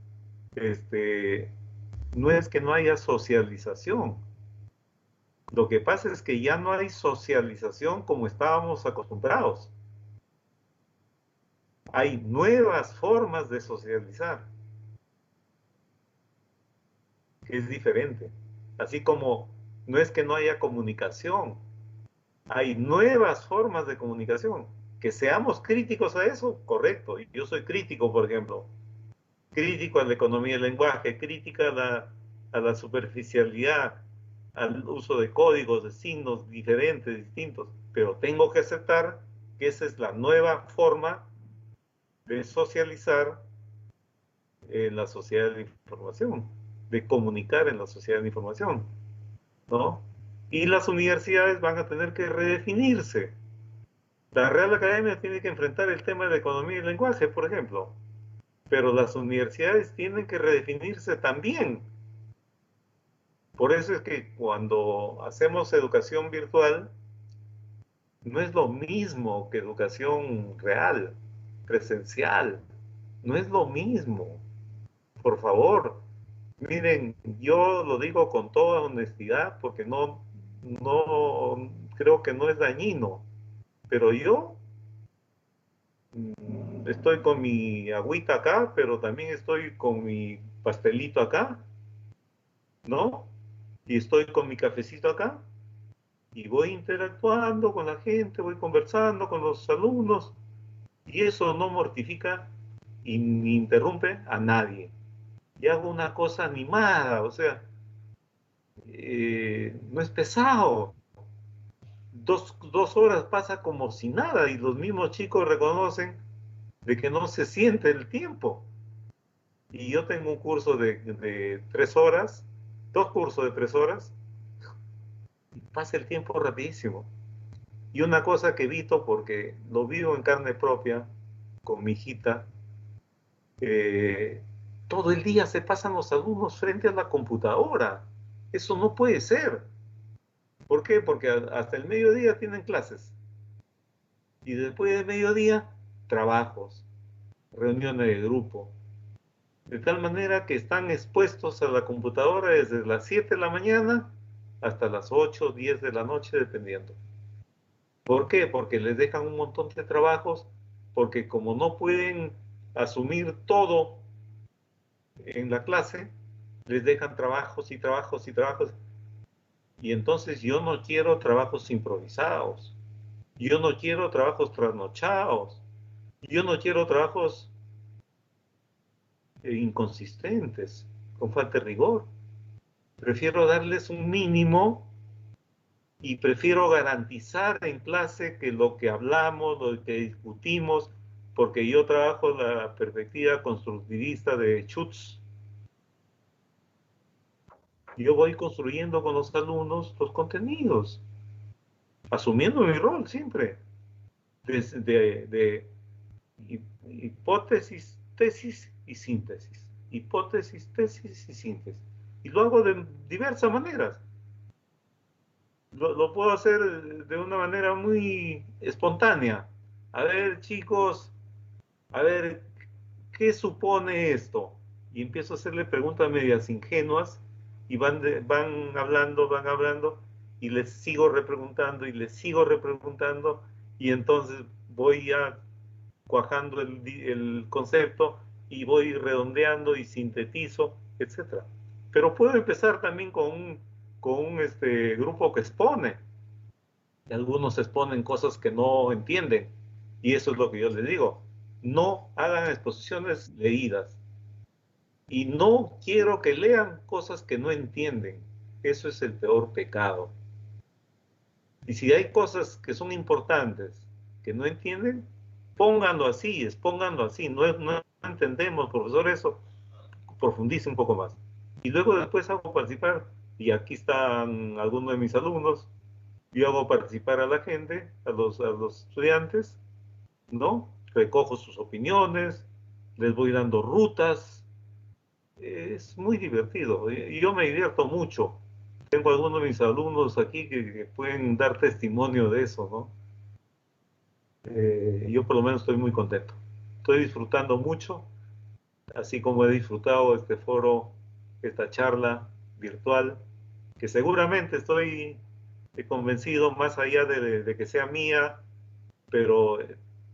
no es que no haya socialización. Lo que pasa es que ya no hay socialización como estábamos acostumbrados. Hay nuevas formas de socializar, que es diferente. Así como no es que no haya comunicación, hay nuevas formas de comunicación. Que seamos críticos a eso, correcto. Yo soy crítico, por ejemplo. Crítico a la economía del lenguaje, crítica a la superficialidad, al uso de códigos, de signos diferentes, distintos. Pero tengo que aceptar que esa es la nueva forma de socializar en la sociedad de información, de comunicar en la sociedad de información, ¿no? Y las universidades van a tener que redefinirse. La Real Academia tiene que enfrentar el tema de la economía y el lenguaje, por ejemplo, pero las universidades tienen que redefinirse también. Por eso es que cuando hacemos educación virtual, no es lo mismo que educación real, presencial. No es lo mismo. Por favor, miren, yo lo digo con toda honestidad porque no creo que no es dañino, pero yo estoy con mi agüita acá, pero también estoy con mi pastelito acá, ¿no? Y estoy con mi cafecito acá y voy interactuando con la gente, voy conversando con los alumnos y eso no mortifica y ni interrumpe a nadie. Y hago una cosa animada, o sea, no es pesado. Dos horas pasa como si nada y los mismos chicos reconocen de que no se siente el tiempo. Y yo tengo un curso de 3 horas, 2 cursos de 3 horas, y pasa el tiempo rapidísimo. Y una cosa que evito, porque lo vivo en carne propia con mi hijita, todo el día se pasan los alumnos frente a la computadora. Eso no puede ser. ¿Por qué? Porque hasta el mediodía tienen clases. Y después del mediodía, trabajos, reuniones de grupo. De tal manera que están expuestos a la computadora desde las 7 de la mañana hasta las 8 o 10 de la noche, dependiendo. ¿Por qué? Porque les dejan un montón de trabajos, porque como no pueden asumir todo en la clase, les dejan trabajos y trabajos y trabajos. Y entonces yo no quiero trabajos improvisados. Yo no quiero trabajos trasnochados. Yo no quiero trabajos inconsistentes, con falta de rigor. Prefiero darles un mínimo y prefiero garantizar en clase que lo que hablamos, lo que discutimos, porque yo trabajo la perspectiva constructivista de Schutz. Yo voy construyendo con los alumnos los contenidos, asumiendo mi rol siempre, de hipótesis, tesis y síntesis. Hipótesis, tesis y síntesis. Y lo hago de diversas maneras. Lo puedo hacer de una manera muy espontánea. A ver, chicos, a ver, ¿qué supone esto? Y empiezo a hacerle preguntas medias ingenuas y van hablando, y les sigo repreguntando y les sigo repreguntando, y entonces voy ya cuajando el concepto y voy redondeando y sintetizo, etc. Pero puedo empezar también con un grupo que expone. Y algunos exponen cosas que no entienden. Y eso es lo que yo les digo. No hagan exposiciones leídas. Y no quiero que lean cosas que no entienden. Eso es el peor pecado. Y si hay cosas que son importantes que no entienden, pónganlo así, expónganlo así. No entendemos, profesor, eso. Profundice un poco más. Y luego después hago participar, y aquí están algunos de mis alumnos, yo hago participar a la gente, a los estudiantes, ¿no? Recojo sus opiniones, les voy dando rutas. Es muy divertido y yo me divierto mucho. Tengo algunos de mis alumnos aquí que pueden dar testimonio de eso, ¿no? Yo por lo menos estoy muy contento. Estoy disfrutando mucho, así como he disfrutado este foro, esta charla virtual, que seguramente estoy convencido, más allá de que sea mía, pero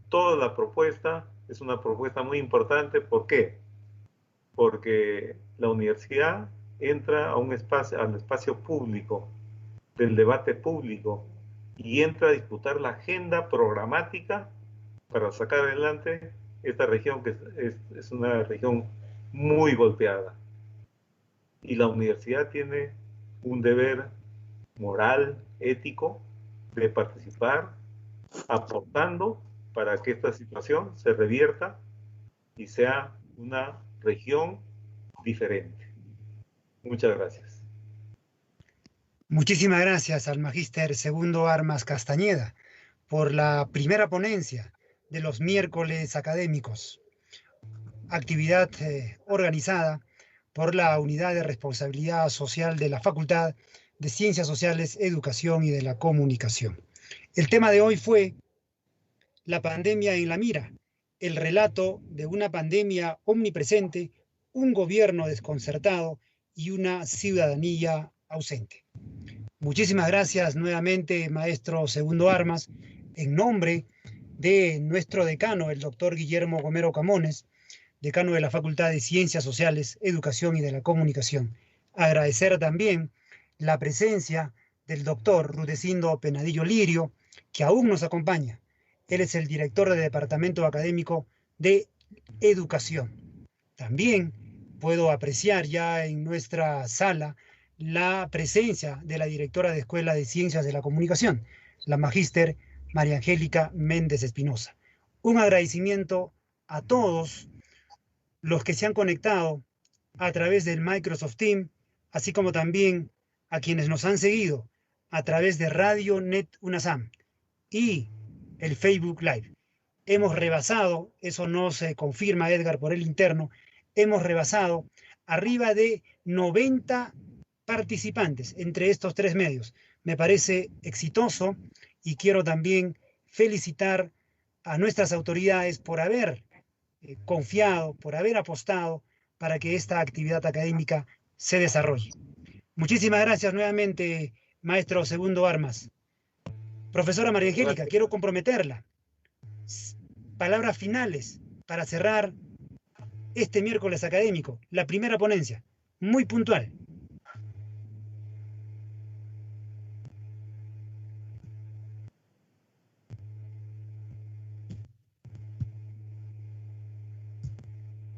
toda la propuesta es una propuesta muy importante. ¿Por qué? Porque la universidad entra a un espacio, al espacio público, del debate público, y entra a disputar la agenda programática para sacar adelante esta región que es una región muy golpeada. Y la universidad tiene un deber moral, ético, de participar, aportando para que esta situación se revierta y sea una región diferente. Muchas gracias. Muchísimas gracias al magíster Segundo Armas Castañeda por la primera ponencia de los miércoles académicos, actividad organizada por la Unidad de Responsabilidad Social de la Facultad de Ciencias Sociales, Educación y de la Comunicación. El tema de hoy fue la pandemia en la mira, el relato de una pandemia omnipresente, un gobierno desconcertado y una ciudadanía ausente. Muchísimas gracias nuevamente, maestro Segundo Armas, en nombre de nuestro decano, el doctor Guillermo Gomero Camones, decano de la Facultad de Ciencias Sociales, Educación y de la Comunicación. Agradecer también la presencia del doctor Rudecindo Penadillo Lirio, que aún nos acompaña. Él es el director del Departamento Académico de Educación. También puedo apreciar ya en nuestra sala la presencia de la directora de Escuela de Ciencias de la Comunicación, la magíster María Angélica Méndez Espinosa. Un agradecimiento a todos los que se han conectado a través del Microsoft Teams, así como también a quienes nos han seguido a través de Radio Net UNASAM y el Facebook Live. Hemos rebasado, eso nos confirma Edgar por el interno, hemos rebasado arriba de 90 participantes entre estos tres medios. Me parece exitoso y quiero también felicitar a nuestras autoridades por haber confiado, por haber apostado para que esta actividad académica se desarrolle. Muchísimas gracias nuevamente, maestro Segundo Armas. Profesora María Angélica, quiero comprometerla. Palabras finales para cerrar este miércoles académico, la primera ponencia, muy puntual.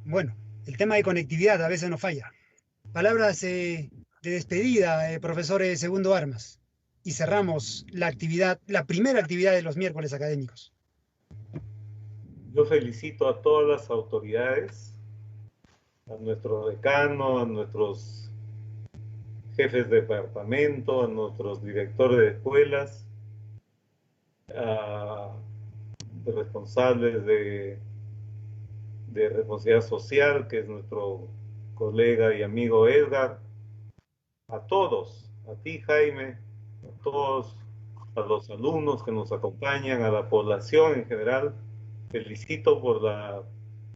Bueno, el tema de conectividad a veces nos falla. Palabras de despedida, profesor Segundo Armas. Y cerramos la actividad, la primera actividad de los miércoles académicos. Yo felicito a todas las autoridades, a nuestro decano, a nuestros jefes de departamento, a nuestros directores de escuelas, a los responsables de responsabilidad social, que es nuestro colega y amigo Edgar, a todos, a ti Jaime, a todos, a los alumnos que nos acompañan, a la población en general. Felicito por la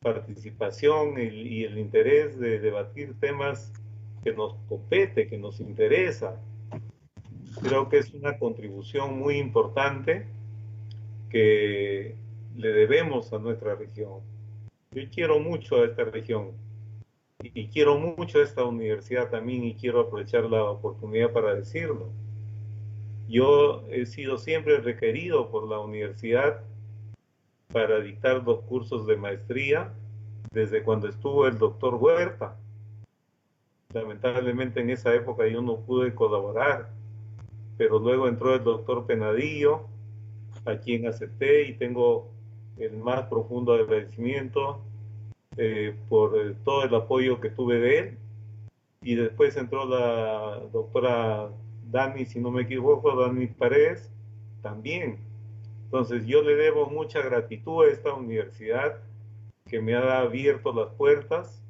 participación y el interés de debatir temas que nos compete, que nos interesa. Creo que es una contribución muy importante que le debemos a nuestra región. Yo quiero mucho a esta región y quiero mucho a esta universidad también, y quiero aprovechar la oportunidad para decirlo. Yo he sido siempre requerido por la universidad para dictar 2 cursos de maestría desde cuando estuvo el doctor Huerta. Lamentablemente en esa época yo no pude colaborar, pero luego entró el doctor Penadillo, a quien acepté y tengo el más profundo agradecimiento por todo el apoyo que tuve de él. Y después entró la doctora Dani, si no me equivoco, Dani Paredes, también. Entonces yo le debo mucha gratitud a esta universidad que me ha abierto las puertas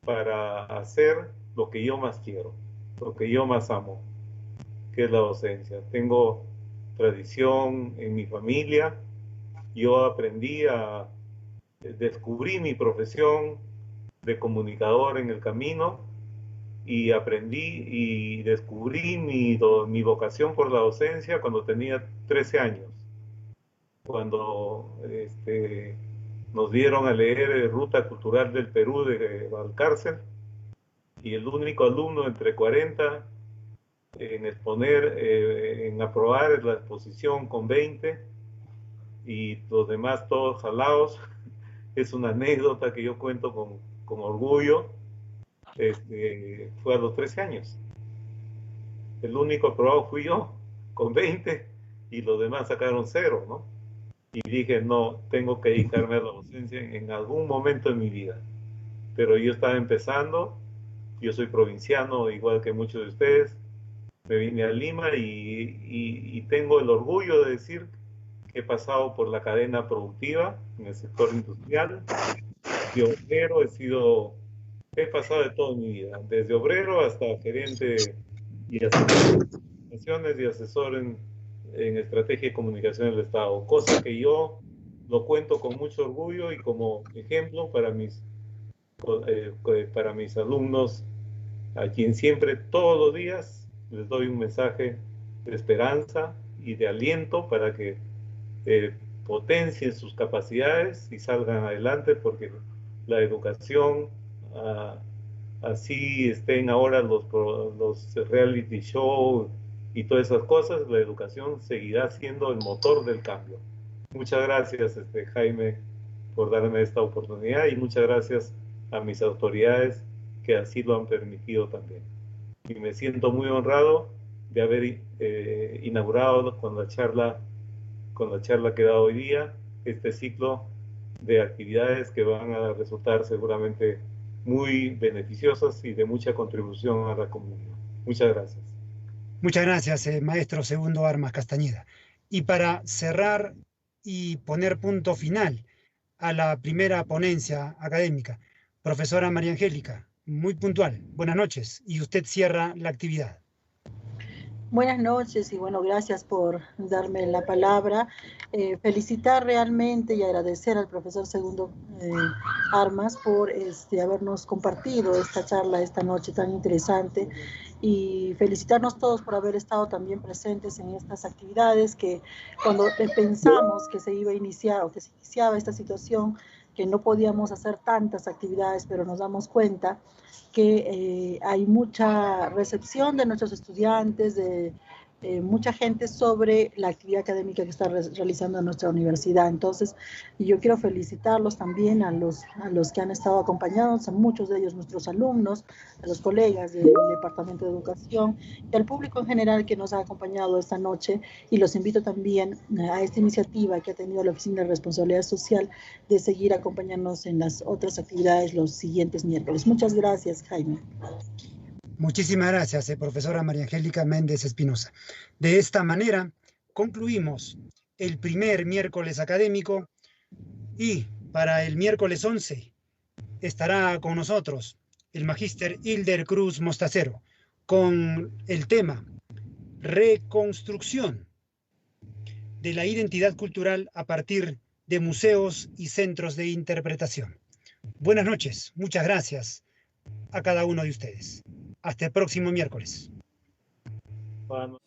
para hacer lo que yo más quiero, lo que yo más amo, que es la docencia. Tengo tradición en mi familia, yo descubrí mi profesión de comunicador en el camino y aprendí y descubrí mi vocación por la docencia cuando tenía 13 años, cuando nos dieron a leer Ruta Cultural del Perú de Valcárcel, y el único alumno entre 40 en exponer, en aprobar la exposición con 20, y los demás todos jalados. Es una anécdota que yo cuento con orgullo. Fue a los 13 años. El único aprobado fui yo, con 20, y los demás sacaron 0, ¿no? Y dije, no, tengo que dedicarme a la docencia en algún momento de mi vida. Pero yo estaba empezando, yo soy provinciano, igual que muchos de ustedes, me vine a Lima y tengo el orgullo de decir que he pasado por la cadena productiva en el sector industrial. De obrero he pasado de toda mi vida, desde obrero hasta gerente y asesor en estrategia y comunicación del Estado, cosa que yo lo cuento con mucho orgullo y como ejemplo para mis alumnos, a quien siempre todos los días les doy un mensaje de esperanza y de aliento para que potencien sus capacidades y salgan adelante, porque la educación, así estén ahora los reality shows y todas esas cosas, la educación seguirá siendo el motor del cambio. Muchas gracias, Jaime, por darme esta oportunidad, y muchas gracias a mis autoridades que así lo han permitido también. Y me siento muy honrado de haber inaugurado con la charla que da hoy día este ciclo de actividades que van a resultar seguramente muy beneficiosas y de mucha contribución a la comunidad. Muchas gracias. Muchas gracias, maestro Segundo Armas Castañeda. Y para cerrar y poner punto final a la primera ponencia académica, profesora María Angélica, muy puntual, buenas noches, y usted cierra la actividad. Buenas noches y bueno, gracias por darme la palabra. Felicitar realmente y agradecer al profesor Segundo Armas por habernos compartido esta charla esta noche tan interesante, y felicitarnos todos por haber estado también presentes en estas actividades que cuando pensamos que se iba a iniciar o que se iniciaba esta situación, que no podíamos hacer tantas actividades, pero nos damos cuenta que hay mucha recepción de nuestros estudiantes, de mucha gente sobre la actividad académica que está realizando en nuestra universidad. Entonces, yo quiero felicitarlos también a los que han estado acompañados, a muchos de ellos nuestros alumnos, a los colegas del Departamento de Educación y al público en general que nos ha acompañado esta noche, y los invito también a esta iniciativa que ha tenido la Oficina de Responsabilidad Social de seguir acompañándonos en las otras actividades los siguientes miércoles. Muchas gracias, Jaime. Muchísimas gracias, profesora María Angélica Méndez Espinosa. De esta manera concluimos el primer miércoles académico, y para el miércoles 11 estará con nosotros el magíster Hilder Cruz Mostacero con el tema Reconstrucción de la identidad cultural a partir de museos y centros de interpretación. Buenas noches, muchas gracias a cada uno de ustedes. Hasta el próximo miércoles. Bueno.